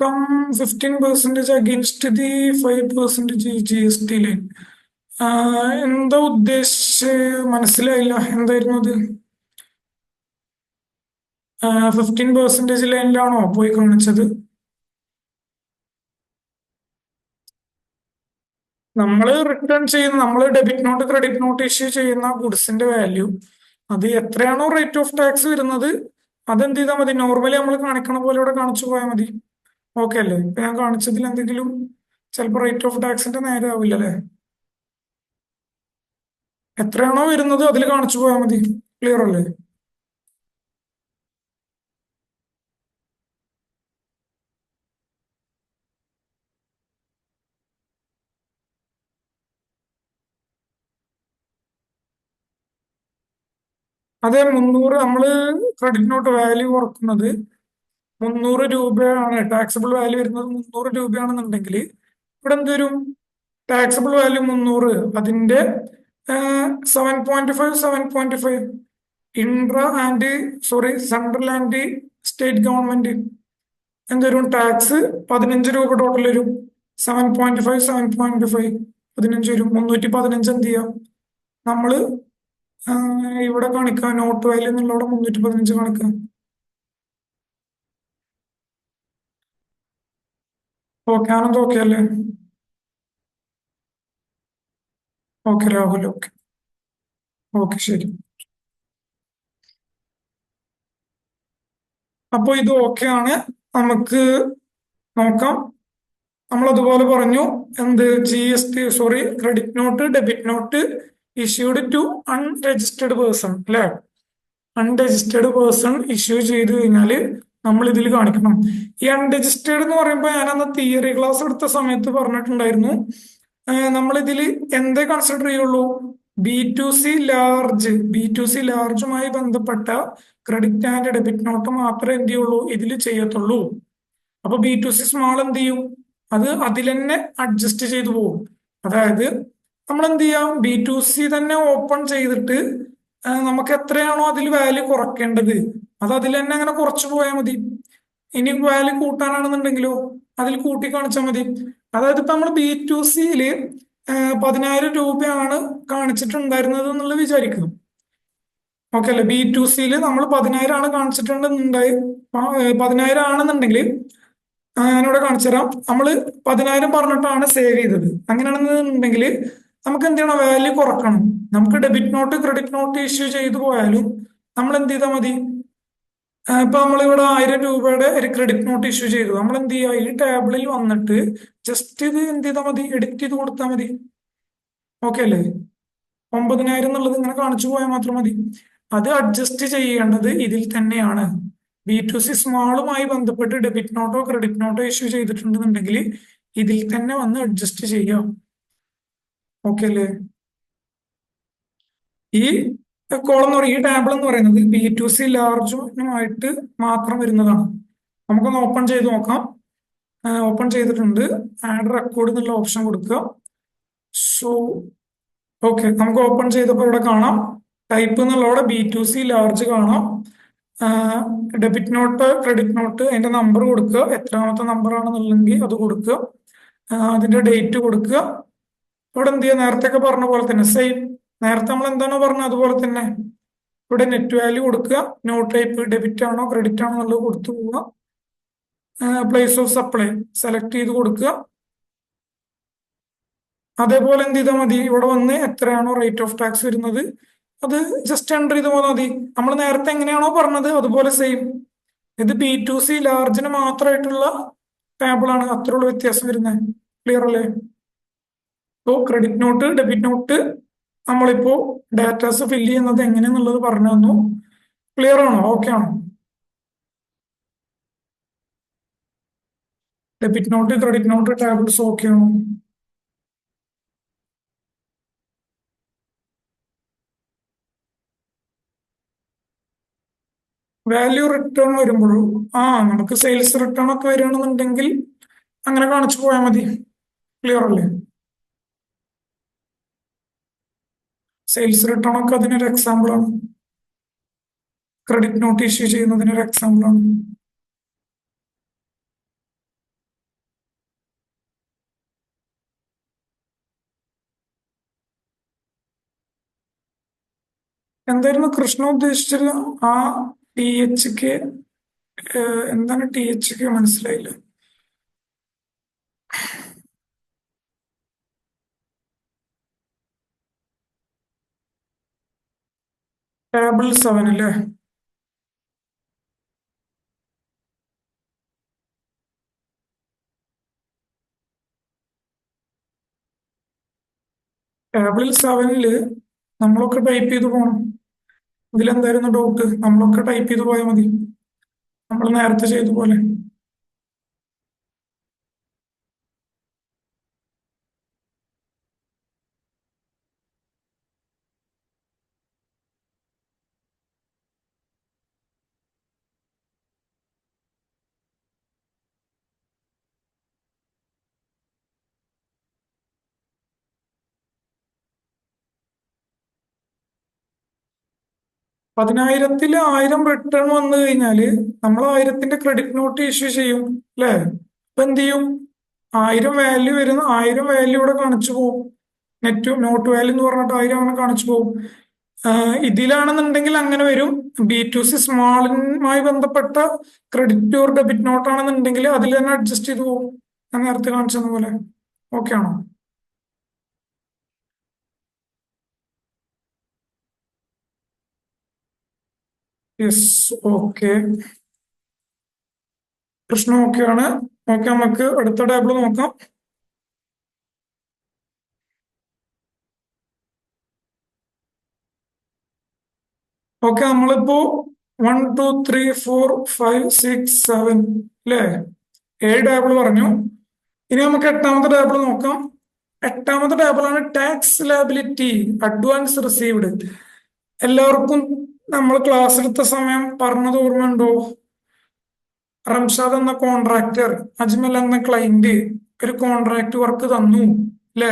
15% അഗേൻസ്റ്റ് ദി 5% GST ലൈൻ. എന്താ ഉദ്ദേശിച്ച് മനസ്സിലായില്ല, എന്തായിരുന്നു അത്? 15% ലൈനിലാണോ പോയി കാണിച്ചത്? നമ്മൾ റിട്ടേൺ ചെയ്യുന്ന, നമ്മൾ debit not credit note issue ചെയ്യുന്ന ഗുഡ്സിന്റെ വാല്യൂ അത് എത്രയാണോ റേറ്റ് ഓഫ് ടാക്സ് വരുന്നത് അതെന്ത് ചെയ്താൽ മതി? നോർമലി നമ്മൾ കാണിക്കണ പോലെ ഇവിടെ കാണിച്ചു പോയാൽ മതി. ഓക്കെ അല്ലേ? ഇപ്പൊ ഞാൻ കാണിച്ചതിൽ എന്തെങ്കിലും ചിലപ്പോൾ റേറ്റ് ഓഫ് ടാക്സിന്റെ നേരെ ആവില്ല അല്ലേ? എത്രയാണോ വരുന്നത് അതിൽ കാണിച്ചു പോയാൽ മതി. ക്ലിയർ അല്ലേ? അതെ, 300 നമ്മള് ക്രെഡിറ്റ് നോട്ട് വാല്യൂ കുറക്കുന്നത് 300 രൂപയാണ്. ടാക്സിബിൾ വാല്യൂ വരുന്നത് 300 രൂപയാണെന്നുണ്ടെങ്കിൽ ഇവിടെ എന്ത് വരും? ടാക്സിബിൾ വാല്യൂ 300, അതിന്റെ 7.5, 7.5 Intra and sorry central and state government എന്ത് വരും? ടാക്സ് 15 രൂപ ടോട്ടൽ വരും. 7.5, 7.5 15 വരും. 315 എന്ത് ചെയ്യാം? നമ്മള് ഇവിടെ കാണിക്കാം, നോട്ട് വാല്യൂ എന്നുള്ളവിടെ 315 കാണിക്കാം. ഓക്കെ ആണെന്ന് ഓക്കെ അല്ലേ? Okay Rahul, okay. ഓക്കെ ശരി. അപ്പൊ ഇത് ഓക്കെ ആണ്. നമുക്ക് നോക്കാം. നമ്മൾ അതുപോലെ പറഞ്ഞു, എന്ത് GST sorry credit note debit note issued to unregistered person അല്ലെ? അൺരജിസ്റ്റേർഡ് പേഴ്സൺ ഇഷ്യൂ ചെയ്ത് കഴിഞ്ഞാൽ നമ്മൾ ഇതിൽ കാണിക്കണം. ഈ അൺരജിസ്റ്റേർഡ് എന്ന് പറയുമ്പോൾ ഞാൻ അന്ന് തിയറി ക്ലാസ് എടുത്ത സമയത്ത് പറഞ്ഞിട്ടുണ്ടായിരുന്നു, നമ്മൾ ഇതിൽ എന്തേ കൺസിഡർ ചെയ്യുള്ളൂ? ബി ടു സി ലാർജുമായി ബന്ധപ്പെട്ട ക്രെഡിറ്റ് ആൻഡ് ഡെബിറ്റ് നോട്ട് മാത്രമേ എന്ത് ചെയ്യുള്ളൂ ഇതിൽ ചെയ്യത്തുള്ളൂ. അപ്പൊ B2C സ്മാൾ എന്ത് ചെയ്യും? അത് അതിൽ തന്നെ അഡ്ജസ്റ്റ് ചെയ്തു പോകും. അതായത് നമ്മൾ എന്ത് ചെയ്യാം? B2C തന്നെ ഓപ്പൺ ചെയ്തിട്ട് നമുക്ക് എത്രയാണോ അതിൽ വാല്യൂ കുറയ്ക്കേണ്ടത് അത് അതിൽ തന്നെ അങ്ങനെ കുറച്ചു പോയാൽ മതി. ഇനി വാല്യൂ കൂട്ടാനാണെന്നുണ്ടെങ്കിലോ അതിൽ കൂട്ടി കാണിച്ചാൽ മതി. അതായത് ഇപ്പൊ നമ്മൾ B2Cയില് 10,000 രൂപയാണ് കാണിച്ചിട്ടുണ്ടായിരുന്നത് എന്നുള്ളത് വിചാരിക്കുന്നു. ഓക്കെ അല്ലെ? B2Cയില് നമ്മൾ 10,000 ആണ് കാണിച്ചിട്ടുണ്ടെന്നുണ്ടായി. 10,000 ആണെന്നുണ്ടെങ്കിൽ ഞാനിവിടെ കാണിച്ചു തരാം. നമ്മള് 10,000 പറഞ്ഞിട്ടാണ് സേവ് ചെയ്തത്. അങ്ങനെയാണെന്നുണ്ടെങ്കിൽ നമുക്ക് എന്ത് ചെയ്യണം? വാല്യൂ കുറക്കണം. നമുക്ക് debit not credit note issue ചെയ്തു പോയാലും നമ്മൾ എന്ത് ചെയ്താൽ മതി? ഇപ്പൊ നമ്മളിവിടെ 1000 രൂപയുടെ ഒരു ക്രെഡിറ്റ് നോട്ട് ഇഷ്യൂ ചെയ്തു. നമ്മൾ എന്ത് ചെയ്യുക, ഈ ടേബിളിൽ വന്നിട്ട് ജസ്റ്റ് ഇത് എന്ത് ചെയ്താൽ മതി, എഡിറ്റ് ചെയ്ത് കൊടുത്താൽ മതി. ഓക്കെ അല്ലേ? 9,000 എന്നുള്ളത് ഇങ്ങനെ കാണിച്ചു പോയാൽ മാത്രം മതി. അത് അഡ്ജസ്റ്റ് ചെയ്യേണ്ടത് ഇതിൽ തന്നെയാണ്. B2C സ്മാളുമായി ബന്ധപ്പെട്ട് ഡെബിറ്റ് നോട്ടോ ക്രെഡിറ്റ് നോട്ടോ ഇഷ്യൂ ചെയ്തിട്ടുണ്ടെന്നുണ്ടെങ്കിൽ ഇതിൽ തന്നെ വന്ന് അഡ്ജസ്റ്റ് ചെയ്യാം. ഓക്കെ അല്ലേ? ഈ കോളം എന്ന് പറയുന്നത്, ഈ ടാബിൾ എന്ന് പറയുന്നത് B2C ലാർജുമായിട്ട് മാത്രം വരുന്നതാണ്. നമുക്കൊന്ന് ഓപ്പൺ ചെയ്ത് നോക്കാം. ഓപ്പൺ ചെയ്തിട്ടുണ്ട്. ആഡ് റെക്കോർഡ് എന്നുള്ള ഓപ്ഷൻ കൊടുക്കുക. സോ ഓക്കെ, നമുക്ക് ഓപ്പൺ ചെയ്തപ്പോൾ ഇവിടെ കാണാം ടൈപ്പ് എന്നുള്ളവിടെ B2C ലാർജ് കാണാം. ഡെബിറ്റ് നോട്ട് ക്രെഡിറ്റ് നോട്ട് അതിന്റെ നമ്പർ കൊടുക്കുക, എത്രാമത്തെ നമ്പർ ആണെന്നുണ്ടെങ്കിൽ അത് കൊടുക്കുക. അതിന്റെ ഡേറ്റ് കൊടുക്കുക. ഇവിടെ എന്ത് ചെയ്യുക, നേരത്തെ ഒക്കെ പറഞ്ഞ പോലെ തന്നെ സെയിം. നേരത്തെ നമ്മൾ എന്താണോ പറഞ്ഞത് അതുപോലെ തന്നെ ഇവിടെ നെറ്റ് വാല്യൂ കൊടുക്കുക. നോട്ട് ടൈപ്പ് ഡെബിറ്റ് ആണോ ക്രെഡിറ്റ് ആണോ എന്നുള്ളത് കൊടുത്തു പോവുക. പ്ലേസ് ഓഫ് സപ്ലൈ സെലക്ട് ചെയ്ത് കൊടുക്കുക. അതേപോലെ എന്ത് ചെയ്താൽ മതി, ഇവിടെ വന്ന് എത്രയാണോ റേറ്റ് ഓഫ് ടാക്സ് വരുന്നത് അത് ജസ്റ്റ് എൻ്റർ ചെയ്ത് പോന്നാൽ മതി. നമ്മൾ നേരത്തെ എങ്ങനെയാണോ പറഞ്ഞത് അതുപോലെ സെയിം. ഇത് B2C ലാർജിന് മാത്രമായിട്ടുള്ള ടേബിളാണ്, അത്രയുള്ള വ്യത്യാസം വരുന്നത്. ക്ലിയർ അല്ലേ? So credit note debit not നമ്മളിപ്പോ ഡാറ്റാസ് ഫില്ല് ചെയ്യുന്നത് എങ്ങനെയാന്നുള്ളത് പറഞ്ഞു തന്നു. ക്ലിയർ ആണോ? ഓക്കെ ആണോ? Debit not credit note tables okay ആണോ? വാല്യൂ റിട്ടേൺ വരുമ്പോഴും നമുക്ക് സെയിൽസ് റിട്ടേൺ ഒക്കെ വരികയാണെന്നുണ്ടെങ്കിൽ അങ്ങനെ കാണിച്ചു പോയാൽ മതി. ക്ലിയർ അല്ലേ? സെയിൽസ് റിട്ടേൺ ഒക്കെ അതിനൊരു എക്സാമ്പിൾ ആണ്. ക്രെഡിറ്റ് നോട്ട് ഇഷ്യൂ ചെയ്യുന്നതിനൊരു എക്സാമ്പിൾ ആണ്. എന്തായിരുന്നു കൃഷ്ണ ഉദ്ദേശിച്ചത്? ആ THK എന്താണ് THK മനസ്സിലായില്ല. ടേബിൾ 7 അല്ലേ? ടേബിൾ 7 നമ്മളൊക്കെ ടൈപ്പ് ചെയ്ത് പോകണം. ഇതിലെന്തായിരുന്നു ഡൗട്ട്? നമ്മളൊക്കെ ടൈപ്പ് ചെയ്ത് പോയാൽ മതി, നമ്മൾ നേരത്തെ ചെയ്ത പോലെ. 10,000-ൽ 1000 റിട്ടേൺ വന്നു കഴിഞ്ഞാല് നമ്മൾ 1000-ന്റെ ക്രെഡിറ്റ് നോട്ട് ഇഷ്യൂ ചെയ്യും അല്ലേ? അപ്പൊ എന്ത് ചെയ്യും, 1000 വാല്യൂ വരുന്ന 1000 വാല്യൂ ഇവിടെ കാണിച്ചു പോകും. നെറ്റ് നോട്ട് വാല്യൂ എന്ന് പറഞ്ഞിട്ട് 1000 അങ്ങനെ കാണിച്ചു പോകും. ഇതിലാണെന്നുണ്ടെങ്കിൽ അങ്ങനെ വരും. B2C സ്മാളുമായി ബന്ധപ്പെട്ട ക്രെഡിറ്റ് ഓർ ഡെബിറ്റ് നോട്ട് ആണെന്നുണ്ടെങ്കിൽ അതിൽ തന്നെ അഡ്ജസ്റ്റ് ചെയ്ത് പോകും, ഞാൻ നേരത്തെ കാണിച്ചത് പോലെ. ഓക്കെ ആണോ? Yes, okay. പ്രശ്നം ഓക്കെ ആണ്. ഓക്കെ, നമുക്ക് അടുത്ത ടേബിൾ നോക്കാം. ഓക്കെ, നമ്മളിപ്പോ 1 2 3 4 5 6 7 അല്ലേ, 7 ടേബിൾ പറഞ്ഞു. ഇനി നമുക്ക് എട്ടാമത്തെ ടേബിൾ നോക്കാം. എട്ടാമത്തെ ടേബിളാണ് ടാക്സ് ലയബിലിറ്റി അഡ്വാൻസ് റിസീവ്ഡ്. എല്ലാവർക്കും നമ്മൾ ക്ലാസ് എടുത്ത സമയം പറഞ്ഞത് ഓർമ്മയുണ്ടോ? റംഷാദ് എന്ന കോൺട്രാക്ടർ അജ്മൽ എന്ന ക്ലൈന്റ് ഒരു കോൺട്രാക്ട് വർക്ക് തന്നു അല്ലേ?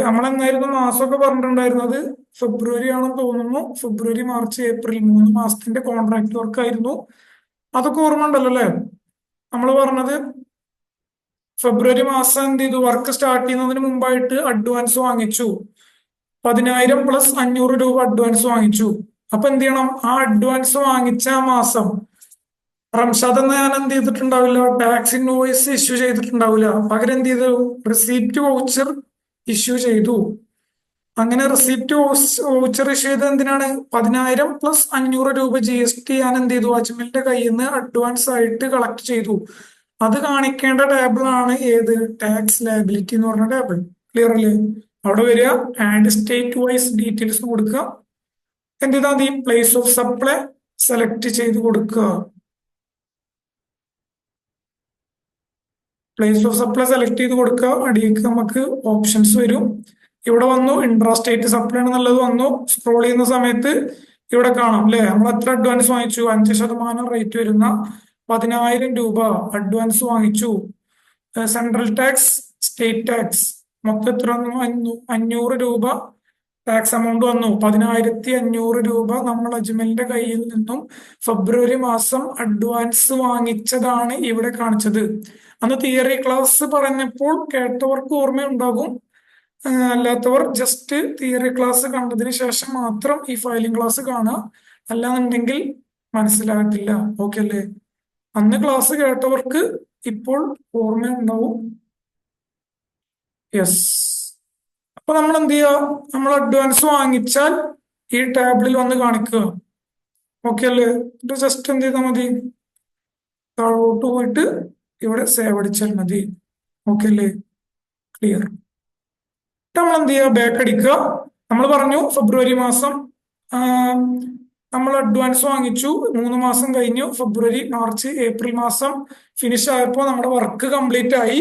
നമ്മളെന്നായിരുന്നു മാസമൊക്കെ പറഞ്ഞിട്ടുണ്ടായിരുന്നത്? ഫെബ്രുവരി ആണെന്ന് തോന്നുന്നു. ഫെബ്രുവരി മാർച്ച് ഏപ്രിൽ 3 മാസത്തിന്റെ കോൺട്രാക്ട് വർക്ക് ആയിരുന്നു. അതൊക്കെ ഓർമ്മ ഉണ്ടല്ലോ അല്ലേ? നമ്മൾ പറഞ്ഞത് ഫെബ്രുവരി മാസം എന്ത് ചെയ്തു, വർക്ക് സ്റ്റാർട്ട് ചെയ്യുന്നതിന് മുമ്പായിട്ട് അഡ്വാൻസ് വാങ്ങിച്ചു. 10,000 + 500 രൂപ അഡ്വാൻസ് വാങ്ങിച്ചു. അപ്പൊ എന്ത് ചെയ്യണം, ആ അഡ്വാൻസ് വാങ്ങിച്ച ആ മാസം റംഷാദ് എന്ന ഞാൻ എന്ത് ചെയ്തിട്ടുണ്ടാവില്ല, ടാക്സ് ഇൻവോയ്സ് ഇഷ്യൂ ചെയ്തിട്ടുണ്ടാവില്ല. പകരം എന്ത് ചെയ്തു, റിസീപ്റ്റ് വൗച്ചർ ഇഷ്യൂ ചെയ്തു. അങ്ങനെ റെസിപ്റ്റ് വൗച്ചർ ഇഷ്യൂ ചെയ്തത് എന്തിനാണ്? 10,000 പ്ലസ് 500 രൂപ GST ഞാൻ എന്ത് ചെയ്തു? അജ്മലിന്റെ കയ്യിൽ നിന്ന് അഡ്വാൻസ് ആയിട്ട് കളക്ട് ചെയ്തു. അത് കാണിക്കേണ്ട ടേബിൾ ആണ് ഏത്? ടാക്സ് ലയബിലിറ്റി എന്ന് പറഞ്ഞ ടേബിൾ. ക്ലിയർ അല്ലേ? അവിടെ വരിക, ആഡ് സ്റ്റേറ്റ് വൈസ് ഡീറ്റെയിൽസ് കൊടുക്കുക. എന്ത് ചെയ്താൽ മതി? പ്ലേസ് ഓഫ് സപ്ലൈ സെലക്ട് ചെയ്ത് കൊടുക്കുക. പ്ലേസ് ഓഫ് സപ്ലൈ സെലക്ട് ചെയ്ത് കൊടുക്കുക. അടിയിലേക്ക് നമുക്ക് ഓപ്ഷൻസ് വരും. ഇവിടെ വന്നു ഇൻട്രാ സ്റ്റേറ്റ് സപ്ലൈ എന്നുള്ളത് വന്നു. സ്ക്രോൾ ചെയ്യുന്ന സമയത്ത് ഇവിടെ കാണാം അല്ലെ, നമ്മൾ എത്ര അഡ്വാൻസ് വാങ്ങിച്ചു? 5% റേറ്റ് വരുന്ന 10,000 രൂപ അഡ്വാൻസ് വാങ്ങിച്ചു. സെൻട്രൽ ടാക്സ്, സ്റ്റേറ്റ് ടാക്സ് മൊത്തം എത്ര വന്നു? 500 രൂപ ടാക്സ് എമൗണ്ട് വന്നു. 10,500 രൂപ നമ്മൾ അജ്മലിന്റെ കയ്യിൽ നിന്നും ഫെബ്രുവരി മാസം അഡ്വാൻസ് വാങ്ങിച്ചതാണ് ഇവിടെ കാണിച്ചത്. അന്ന് തിയറി ക്ലാസ് പറഞ്ഞപ്പോൾ കേട്ടവർക്ക് ഓർമ്മയുണ്ടാകും. അല്ലാത്തവർ ജസ്റ്റ് തിയറി ക്ലാസ് കണ്ടതിന് ശേഷം മാത്രം ഈ ഫയലിംഗ് ക്ലാസ് കാണുക. അല്ലാന്നുണ്ടെങ്കിൽ മനസ്സിലാകത്തില്ല. ഓക്കെ അല്ലേ? അന്ന് ക്ലാസ് കേട്ടവർക്ക് ഇപ്പോൾ ഓർമ്മയുണ്ടാവും. യെസ്. അപ്പൊ നമ്മൾ എന്ത് ചെയ്യുക? നമ്മൾ അഡ്വാൻസ് വാങ്ങിച്ചാൽ ഈ ടാബിളിൽ വന്ന് കാണിക്കുക. ഓക്കെ അല്ലേ? ഇത് ജസ്റ്റ് എന്ത് ചെയ്താൽ മതി? താഴോട്ട് പോയിട്ട് ഇവിടെ സേവ് അടിച്ചാൽ മതി. ഓക്കെ അല്ലേ? ക്ലിയർ. നമ്മൾ എന്ത് ചെയ്യുക? ബാക്ക് അടിക്കുക. നമ്മൾ പറഞ്ഞു ഫെബ്രുവരി മാസം നമ്മൾ അഡ്വാൻസ് വാങ്ങിച്ചു. 3 മാസം കഴിഞ്ഞു. ഫെബ്രുവരി, മാർച്ച്, ഏപ്രിൽ മാസം ഫിനിഷ് ആയപ്പോൾ നമ്മുടെ വർക്ക് കംപ്ലീറ്റ് ആയി.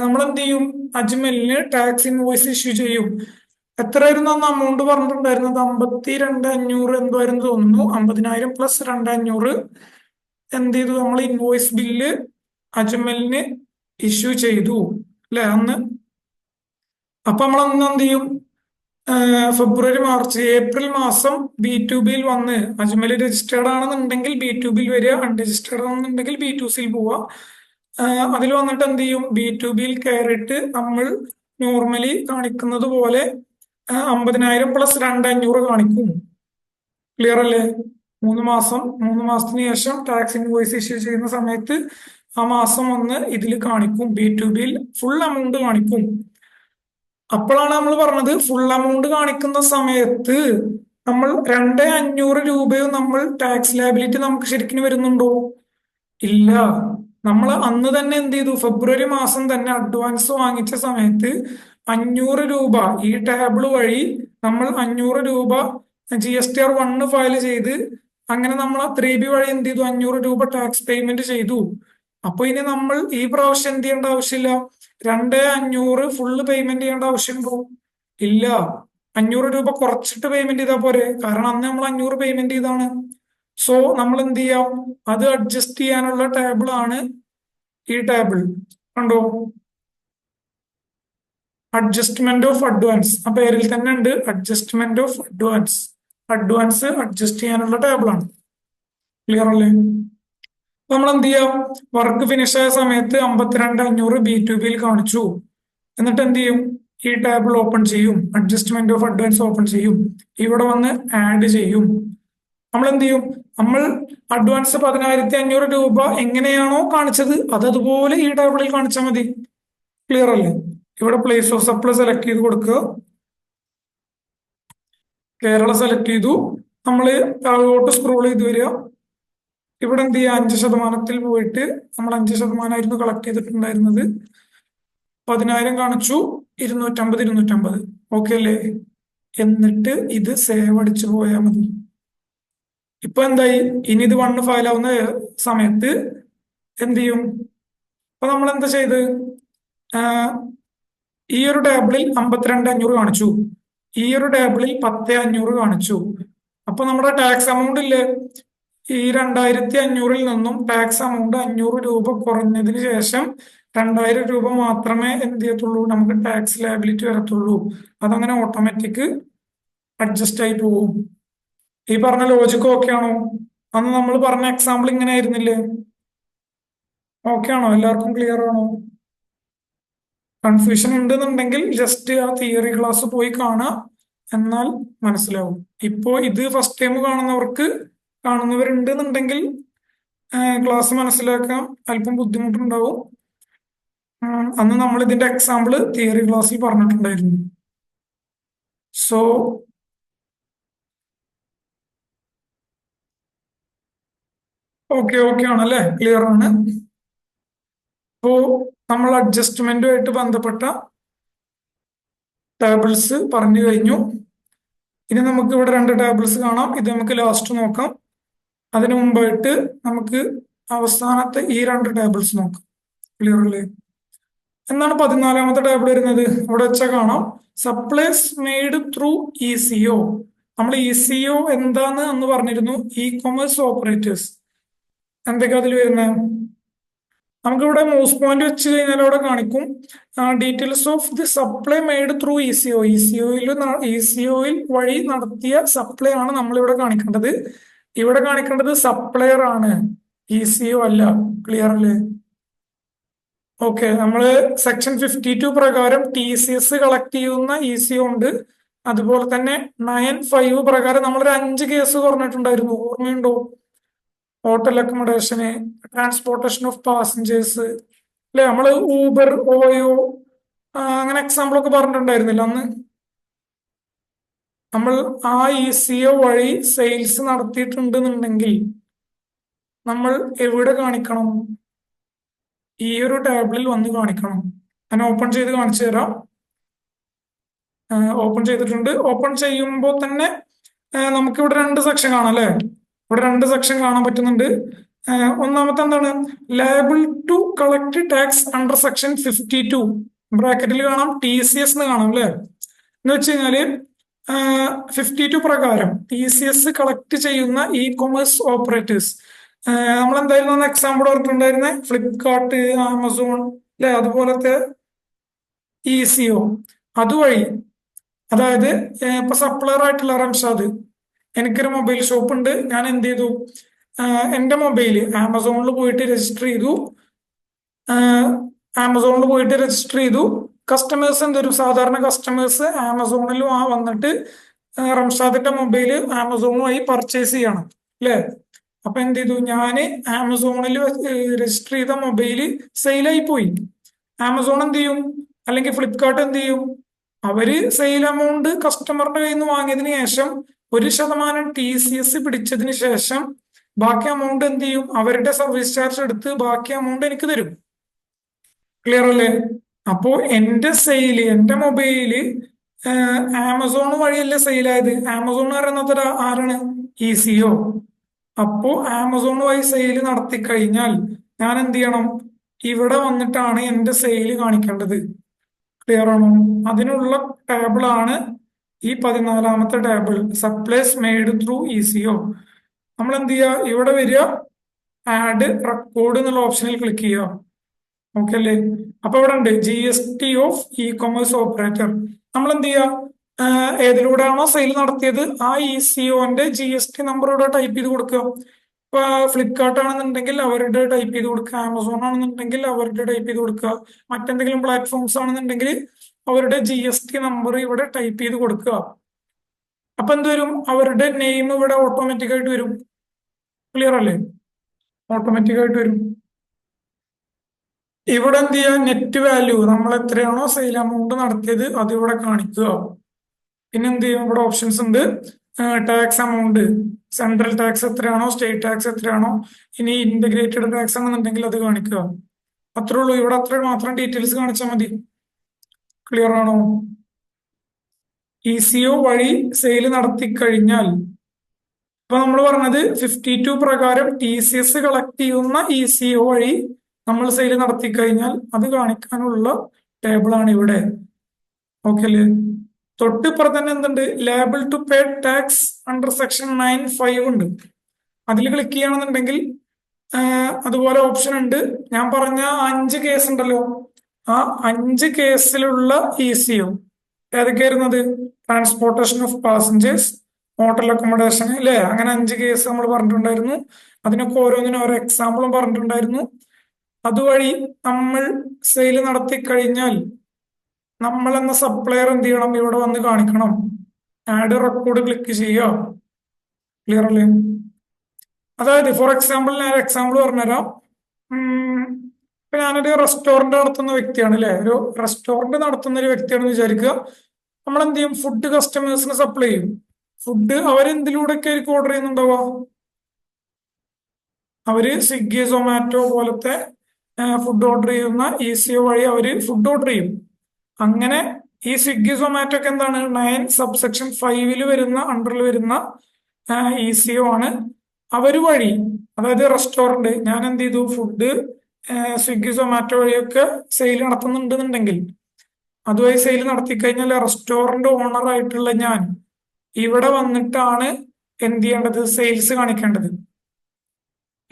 നമ്മൾ എന്ത് ചെയ്യും? അജ്മലിന് ടാക്സ് ഇൻവോയ്സ് ഇഷ്യൂ ചെയ്യും. എത്രയായിരുന്നു അന്ന് അമൗണ്ട് പറഞ്ഞിട്ടുണ്ടായിരുന്നത്? 52,500 എന്തായിരുന്നു തോന്നുന്നു. 50,000 പ്ലസ് 2,500 എന്ത് ചെയ്തു? നമ്മൾ ഇൻവോയ്സ് ബില്ല് അജ്മലിന് ഇഷ്യൂ ചെയ്തു അല്ലെ അന്ന്. അപ്പൊ നമ്മൾ അന്ന് എന്ത് ചെയ്യും? ഫെബ്രുവരി, മാർച്ച്, ഏപ്രിൽ മാസം B2Bയിൽ വന്ന് അജ്മൽ രജിസ്റ്റേർഡ് ആണെന്നുണ്ടെങ്കിൽ B2Bയിൽ വരിക, അൺരജിസ്റ്റേർഡ് ആണെന്നുണ്ടെങ്കിൽ B2Cയിൽ പോവുക. അതിൽ വന്നിട്ട് എന്ത് ചെയ്യും? B2Bയിൽ കയറിയിട്ട് നമ്മൾ നോർമലി കാണിക്കുന്നത് പോലെ 50,000 പ്ലസ് 2,500 കാണിക്കും. ക്ലിയർ അല്ലേ? 3 മാസത്തിന് ശേഷം ടാക്സ് ഇൻവോയ്സ് ഇഷ്യൂ ചെയ്യുന്ന സമയത്ത് ആ മാസം ഒന്ന് ഇതിൽ കാണിക്കും. B2Bയിൽ ഫുൾ എമൗണ്ട് കാണിക്കും. അപ്പോഴാണ് നമ്മൾ പറഞ്ഞത് ഫുൾ എമൗണ്ട് കാണിക്കുന്ന സമയത്ത് നമ്മൾ 2,500 രൂപയും നമ്മൾ ടാക്സ് ലയബിലിറ്റി നമുക്ക് ശരിക്കും വരുന്നുണ്ടോ? ഇല്ല. നമ്മൾ അന്ന് തന്നെ എന്ത് ചെയ്തു? ഫെബ്രുവരി മാസം തന്നെ അഡ്വാൻസ് വാങ്ങിച്ച സമയത്ത് 500 രൂപ ഈ ടേബിൾ വഴി നമ്മൾ 500 രൂപ GSTR1 ഫയൽ ചെയ്ത് അങ്ങനെ നമ്മൾ 3B വഴി എന്ത് ചെയ്തു? 500 രൂപ ടാക്സ് പേയ്മെന്റ് ചെയ്തു. അപ്പൊ ഇനി നമ്മൾ ഈ പ്രാവശ്യം എന്ത് ചെയ്യേണ്ട ആവശ്യമില്ല. 2,500 ഫുള്ള് പേയ്മെന്റ് ചെയ്യേണ്ട ആവശ്യമുണ്ടോ? ഇല്ല. 500 രൂപ കുറച്ചിട്ട് പേയ്മെന്റ് ചെയ്താൽ പോരെ? കാരണം അന്ന് നമ്മൾ 500 പേയ്മെന്റ് ചെയ്താണ്. സോ നമ്മൾ എന്ത് ചെയ്യാം? അത് അഡ്ജസ്റ്റ് ചെയ്യാനുള്ള ടേബിൾ ആണ് ഈ ടേബിൾ. കണ്ടോ? Adjustment of advance. ആ പേരിൽ തന്നെ ഉണ്ട് adjustment of advance. Advance adjust ചെയ്യാനുള്ള ടേബിൾ ആണ്. ക്ലിയർ അല്ലേ? നമ്മൾ എന്ത് ചെയ്യാം? വർക്ക് ഫിനിഷ് ആയ സമയത്ത് 52,500 B2Bയിൽ കാണിച്ചു. എന്നിട്ട് എന്ത് ചെയ്യും? ഈ ടേബിൾ ഓപ്പൺ ചെയ്യും. അഡ്ജസ്റ്റ്മെന്റ് ഓഫ് അഡ്വാൻസ് ഓപ്പൺ ചെയ്യും. ഇവിടെ വന്ന് ആഡ് ചെയ്യും. നമ്മൾ എന്ത് ചെയ്യും? നമ്മൾ അഡ്വാൻസ് 10,500 രൂപ എങ്ങനെയാണോ കാണിച്ചത് അതുപോലെ ഈ ടേബിളിൽ കാണിച്ചാൽ മതി. ക്ലിയർ അല്ലേ? ഇവിടെ പ്ലേസ് ഓഫ് സപ്ലൈ സെലക്ട് ചെയ്ത് കൊടുക്കുക. കേരള സെലക്ട് ചെയ്തു. നമ്മൾ താഴോട്ട് സ്ക്രോൾ ചെയ്ത് വരിക. ഇവിടെ എന്ത് ചെയ്യുക? 5% പോയിട്ട് നമ്മൾ 5% കളക്ട് ചെയ്തിട്ടുണ്ടായിരുന്നത്. 10,000 കാണിച്ചു. 250. ഓക്കെ അല്ലേ? എന്നിട്ട് ഇത് സേവ് അടിച്ചു പോയാൽ മതി. ഇപ്പൊ എന്തായി? ഇനി ഇത് 1 ഫയൽ ആവുന്ന സമയത്ത് എന്ത് ചെയ്യും? അപ്പൊ നമ്മൾ എന്താ ചെയ്ത്? ഈ ഒരു ടേബിളിൽ 52,500 കാണിച്ചു. ഈ ഒരു ടേബിളിൽ 10,500 കാണിച്ചു. അപ്പൊ നമ്മുടെ ടാക്സ് എമൗണ്ട് ഇല്ലേ? ഈ 2,500 നിന്നും ടാക്സ് എമൗണ്ട് 500 രൂപ കുറഞ്ഞതിന് ശേഷം 2,000 രൂപ മാത്രമേ എന്ത് ചെയ്യത്തുള്ളൂ? നമുക്ക് ടാക്സ് ലയബിലിറ്റി വരത്തുള്ളൂ. അതങ്ങനെ ഓട്ടോമാറ്റിക് അഡ്ജസ്റ്റ് ആയി പോകും. ഈ പറഞ്ഞ ലോജിക്ക് ഓക്കെ ആണോ? അന്ന് നമ്മൾ പറഞ്ഞ എക്സാമ്പിൾ ഇങ്ങനെ ആയിരുന്നില്ലേ? ഓക്കെ ആണോ? എല്ലാവർക്കും ക്ലിയർ ആണോ? കൺഫ്യൂഷൻ ഉണ്ടെന്നുണ്ടെങ്കിൽ ജസ്റ്റ് ആ തിയറി ക്ലാസ് പോയി കാണുക. എന്നാൽ മനസ്സിലാവും. ഇപ്പോ ഇത് ഫസ്റ്റ് ടൈം കാണുന്നവരുണ്ടെന്നുണ്ടെങ്കിൽ ക്ലാസ് മനസ്സിലാക്കാൻ അല്പം ബുദ്ധിമുട്ടുണ്ടാവും. അന്ന് നമ്മൾ ഇതിന്റെ എക്സാമ്പിൾ തിയറി ക്ലാസ്സിൽ പറഞ്ഞിട്ടുണ്ടായിരുന്നു. സോ ഓക്കെ ആണല്ലേ, ക്ലിയർ ആണ്. അപ്പോ നമ്മൾ അഡ്ജസ്റ്റ്മെന്റുമായിട്ട് ബന്ധപ്പെട്ട ടേബിൾസ് പറഞ്ഞു കഴിഞ്ഞു. ഇനി നമുക്ക് ഇവിടെ രണ്ട് ടേബിൾസ് കാണാം. ഇത് നമുക്ക് ലാസ്റ്റ് നോക്കാം. അതിനു മുമ്പായിട്ട് നമുക്ക് അവസാനത്തെ ഈ രണ്ട് ടേബിൾസ് നോക്കാം. ക്ലിയർ അല്ലേ? എന്നാണ് 14ാമത്തെ ടേബിൾ വരുന്നത്? ഇവിടെ വെച്ചാൽ കാണാം, supplies made through E C O. നമ്മൾ ഇ സി ഒ എന്താന്ന് എന്ന് പറഞ്ഞിരുന്നു, ഇ കൊമേഴ്സ് ഓപ്പറേറ്റേഴ്സ്. എന്തൊക്കെയാ അതിൽ വരുന്നത്? നമുക്കിവിടെ മൗസ് പോയിന്റ് വെച്ച് കഴിഞ്ഞാൽ അവിടെ കാണിക്കും details of the supply made through E C O. E C ഒയിൽ വഴി നടത്തിയ സപ്ലൈ ആണ് നമ്മളിവിടെ കാണിക്കേണ്ടത്. ഇവിടെ കാണിക്കേണ്ടത് സപ്ലയർ ആണ്, ഇ സി ഒ അല്ല. ക്ലിയർ അല്ലേ? ഓക്കെ, നമ്മള് സെക്ഷൻ 52 പ്രകാരം ടി സി എസ് കളക്ട് ചെയ്യുന്ന ഇ സി ഒ ഉണ്ട്. അതുപോലെ തന്നെ 9(5) പ്രകാരം നമ്മളൊരു 5 കേസ് പറഞ്ഞിട്ടുണ്ടായിരുന്നു, ഓർമ്മയുണ്ടോ? ഹോട്ടൽ അക്കോമഡേഷന്, ട്രാൻസ്പോർട്ടേഷൻ ഓഫ് പാസഞ്ചേഴ്സ്, അല്ലെ? നമ്മള് ഊബർ, ഓയോ, അങ്ങനെ എക്സാമ്പിൾ ഒക്കെ പറഞ്ഞിട്ടുണ്ടായിരുന്നില്ല അന്ന്? നമ്മൾ ആ ഇ സി ഒ വഴി സെയിൽസ് നടത്തിയിട്ടുണ്ടെന്നുണ്ടെങ്കിൽ നമ്മൾ എവിടെ കാണിക്കണം? ഈ ഒരു ടേബിളിൽ വന്ന് കാണിക്കണം. ഞാൻ ഓപ്പൺ ചെയ്ത് കാണിച്ചു തരാം. ഓപ്പൺ ചെയ്തിട്ടുണ്ട്. ഓപ്പൺ ചെയ്യുമ്പോൾ തന്നെ നമുക്ക് ഇവിടെ രണ്ട് സെക്ഷൻ കാണാം, അല്ലെ? ഇവിടെ രണ്ട് സെക്ഷൻ കാണാൻ പറ്റുന്നുണ്ട്. ഒന്നാമത്തെ എന്താണ്? Liable to collect tax under section 52. ബ്രാക്കറ്റിൽ കാണാം ടി സി എസ് എന്ന് കാണാം, അല്ലെ? എന്ന് വെച്ച് കഴിഞ്ഞാല് 52 പ്രകാരം ടി സി എസ് കളക്ട് ചെയ്യുന്ന ഇ കൊമേഴ്സ് ഓപ്പറേറ്റേഴ്സ്. നമ്മൾ എന്തായിരുന്നു എക്സാമ്പിൾ ഓർക്കുണ്ടായിരുന്നെ? ഫ്ലിപ്കാർട്ട്, ആമസോൺ, അല്ലെ? അതുപോലത്തെ ഇ സി ഒ അതുവഴി, അതായത് ഇപ്പൊ സപ്ലയർ ആയിട്ടുള്ള റംഷാദ്, എനിക്കൊരു മൊബൈൽ ഷോപ്പ് ഉണ്ട്. ഞാൻ എന്ത് ചെയ്തു? എന്റെ മൊബൈല് ആമസോണിൽ പോയിട്ട് രജിസ്റ്റർ ചെയ്തു. കസ്റ്റമേഴ്സ് എന്തൊരു സാധാരണ കസ്റ്റമേഴ്സ് ആമസോണിൽ വന്നിട്ട് റംഷാദിന്റെ മൊബൈല് ആമസോണുമായി പർച്ചേസ് ചെയ്യണം, അല്ലേ? അപ്പൊ എന്ത് ചെയ്തു? ഞാന് ആമസോണിൽ രജിസ്റ്റർ ചെയ്ത മൊബൈല് സെയിലായി പോയി. ആമസോൺ എന്ത് ചെയ്യും? അല്ലെങ്കിൽ ഫ്ലിപ്കാർട്ട് എന്ത് ചെയ്യും? അവര് സെയിൽ എമൗണ്ട് കസ്റ്റമറുടെ കയ്യിൽ നിന്ന് വാങ്ങിയതിനു ശേഷം 1% ടി സി എസ് പിടിച്ചതിന് ശേഷം ബാക്കി എമൗണ്ട് എന്ത് ചെയ്യും? അവരുടെ സർവീസ് ചാർജ് എടുത്ത് ബാക്കി എമൗണ്ട് എനിക്ക് തരും. ക്ലിയർ അല്ലേ? അപ്പോ എന്റെ മൊബൈല് ആമസോൺ വഴിയല്ലേ സെയിലായത്? ആമസോൺ പറയുന്നത് ആരാണ്? E C O. അപ്പോ ആമസോൺ വഴി സെയിൽ നടത്തി കഴിഞ്ഞാൽ ഞാൻ എന്ത് ചെയ്യണം? ഇവിടെ വന്നിട്ടാണ് എന്റെ സെയിൽ കാണിക്കേണ്ടത്. ക്ലിയർ ആണോ? അതിനുള്ള ടേബിൾ ആണ് ഈ 14ാമത്തെ table, supplies made through E C O. നമ്മൾ എന്ത് ചെയ്യുക? ഇവിടെ വരിക, ആഡ് റെക്കോർഡ് എന്നുള്ള ഓപ്ഷനിൽ ക്ലിക്ക് ചെയ്യുക. ഓക്കെ അല്ലേ? അപ്പൊ ഇവിടെ ഉണ്ട് GST of E commerce operator. നമ്മൾ എന്ത് ചെയ്യുക? ഏതിലൂടെയാണോ സെയിൽ നടത്തിയത് ആ ഇ സി ഒന്റെ GST നമ്പർ ഇവിടെ ടൈപ്പ് ചെയ്ത് കൊടുക്കുക. ഇപ്പൊ ഫ്ലിപ്കാർട്ട് ആണെന്നുണ്ടെങ്കിൽ അവരുടെ ടൈപ്പ് ചെയ്ത് കൊടുക്കുക, ആമസോൺ ആണെന്നുണ്ടെങ്കിൽ അവരുടെ ടൈപ്പ് ചെയ്ത് കൊടുക്കുക, മറ്റെന്തെങ്കിലും പ്ലാറ്റ്ഫോംസ് ആണെന്നുണ്ടെങ്കിൽ അവരുടെ GST നമ്പർ ഇവിടെ ടൈപ്പ് ചെയ്ത് കൊടുക്കുക. അപ്പൊ എന്ത് വരും? അവരുടെ നെയിം ഇവിടെ ഓട്ടോമാറ്റിക് ആയിട്ട് വരും. ക്ലിയർ അല്ലേ? ഓട്ടോമാറ്റിക് ആയിട്ട് വരും. ഇവിടെ എന്ത് ചെയ്യുക? നെറ്റ് വാല്യൂ, നമ്മൾ എത്രയാണോ സെയിൽ എമൗണ്ട് നടത്തിയത് അത് ഇവിടെ കാണിക്കുക. പിന്നെ എന്ത് ചെയ്യും? ഇവിടെ ഓപ്ഷൻസ് ഉണ്ട്. ടാക്സ് എമൗണ്ട്, സെൻട്രൽ ടാക്സ് എത്രയാണോ, സ്റ്റേറ്റ് ടാക്സ് എത്രയാണോ, ഇനി ഇന്റഗ്രേറ്റഡ് ടാക്സ് ആണെന്നുണ്ടെങ്കിൽ അത് കാണിക്കുക. അത്രേ ഉള്ളൂ. ഇവിടെ അത്ര മാത്രം ഡീറ്റെയിൽസ് കാണിച്ചാൽ മതി. ക്ലിയർ ആണോ? ഇ സി ഒ വഴി സെയിൽ നടത്തി കഴിഞ്ഞാൽ, ഇപ്പൊ നമ്മൾ പറഞ്ഞത് 52 പ്രകാരം ടി സി എസ് കളക്ട് ചെയ്യുന്ന ഇ സി ഒ വഴി നമ്മൾ സെയിൽ നടത്തി കഴിഞ്ഞാൽ അത് കാണിക്കാനുള്ള ടേബിളാണ് ഇവിടെ. ഓക്കെ അല്ലേ? തൊട്ടിപ്പുറം തന്നെ എന്തുണ്ട്? Liable to pay tax under section 9(5) ഉണ്ട്. അതിൽ ക്ലിക്ക് ചെയ്യണമെന്നുണ്ടെങ്കിൽ അതുപോലെ ഓപ്ഷൻ ഉണ്ട്. ഞാൻ പറഞ്ഞ 5 കേസ് ഉണ്ടല്ലോ, ആ 5 കേസിലുള്ള ഇ സി ഒ ഏതൊക്കെയായിരുന്നത്? Transportation of passengers, hotel accommodation, അല്ലെ? അങ്ങനെ 5 കേസ് നമ്മൾ പറഞ്ഞിട്ടുണ്ടായിരുന്നു. അതിനൊക്കെ ഓരോന്നിനും ഓരോ എക്സാമ്പിളും പറഞ്ഞിട്ടുണ്ടായിരുന്നു. അതുവഴി നമ്മൾ സെയിൽ നടത്തി കഴിഞ്ഞാൽ നമ്മൾ എന്ന സപ്ലയർ എന്ത് ചെയ്യണം? ഇവിടെ വന്ന് കാണിക്കണം. ആഡ് റെക്കോർഡ് ക്ലിക്ക് ചെയ്യുക. ക്ലിയർ അല്ലേ? അതായത് ഫോർ എക്സാമ്പിൾ ഞാൻ എക്സാമ്പിൾ പറഞ്ഞുതരാം. ഇപ്പൊ ഞാനൊരു റെസ്റ്റോറന്റ് നടത്തുന്ന വ്യക്തിയാണ്, അല്ലെ? ഒരു റെസ്റ്റോറന്റ് നടത്തുന്ന ഒരു വ്യക്തിയാണെന്ന് വിചാരിക്കുക. നമ്മൾ എന്ത് ചെയ്യും? ഫുഡ് കസ്റ്റമേഴ്സിന് സപ്ലൈ ചെയ്യും. ഫുഡ് അവരെന്തിലൂടെയൊക്കെ ആയിരിക്കും ഓർഡർ ചെയ്യുന്നുണ്ടാവുക? അവര് സ്വിഗ്ഗി സൊമാറ്റോ പോലത്തെ ഫുഡ് ഓർഡർ ചെയ്യുന്ന ECO വഴി അവര് ഫുഡ് ഓർഡർ ചെയ്യും. അങ്ങനെ ഈ സ്വിഗ്ഗി സൊമാറ്റോ ഒക്കെ എന്താണ് 9 സബ്സെക്ഷൻ 5 വരുന്ന അണ്ടറിൽ വരുന്ന ECO ആണ്. അവര് വഴി, അതായത് റെസ്റ്റോറന്റ്, ഞാൻ എന്ത് ചെയ്തു? ഫുഡ് സ്വിഗ്ഗി സൊമാറ്റോ വഴിയൊക്കെ സെയിൽ നടത്തുന്നുണ്ടെന്നുണ്ടെങ്കിൽ, അതുവഴി സെയിൽ നടത്തി കഴിഞ്ഞാൽ റെസ്റ്റോറന്റ് ഓണർ ആയിട്ടുള്ള ഞാൻ ഇവിടെ വന്നിട്ടാണ് എന്ത് ചെയ്യേണ്ടത്? സെയിൽസ് കാണിക്കേണ്ടത്.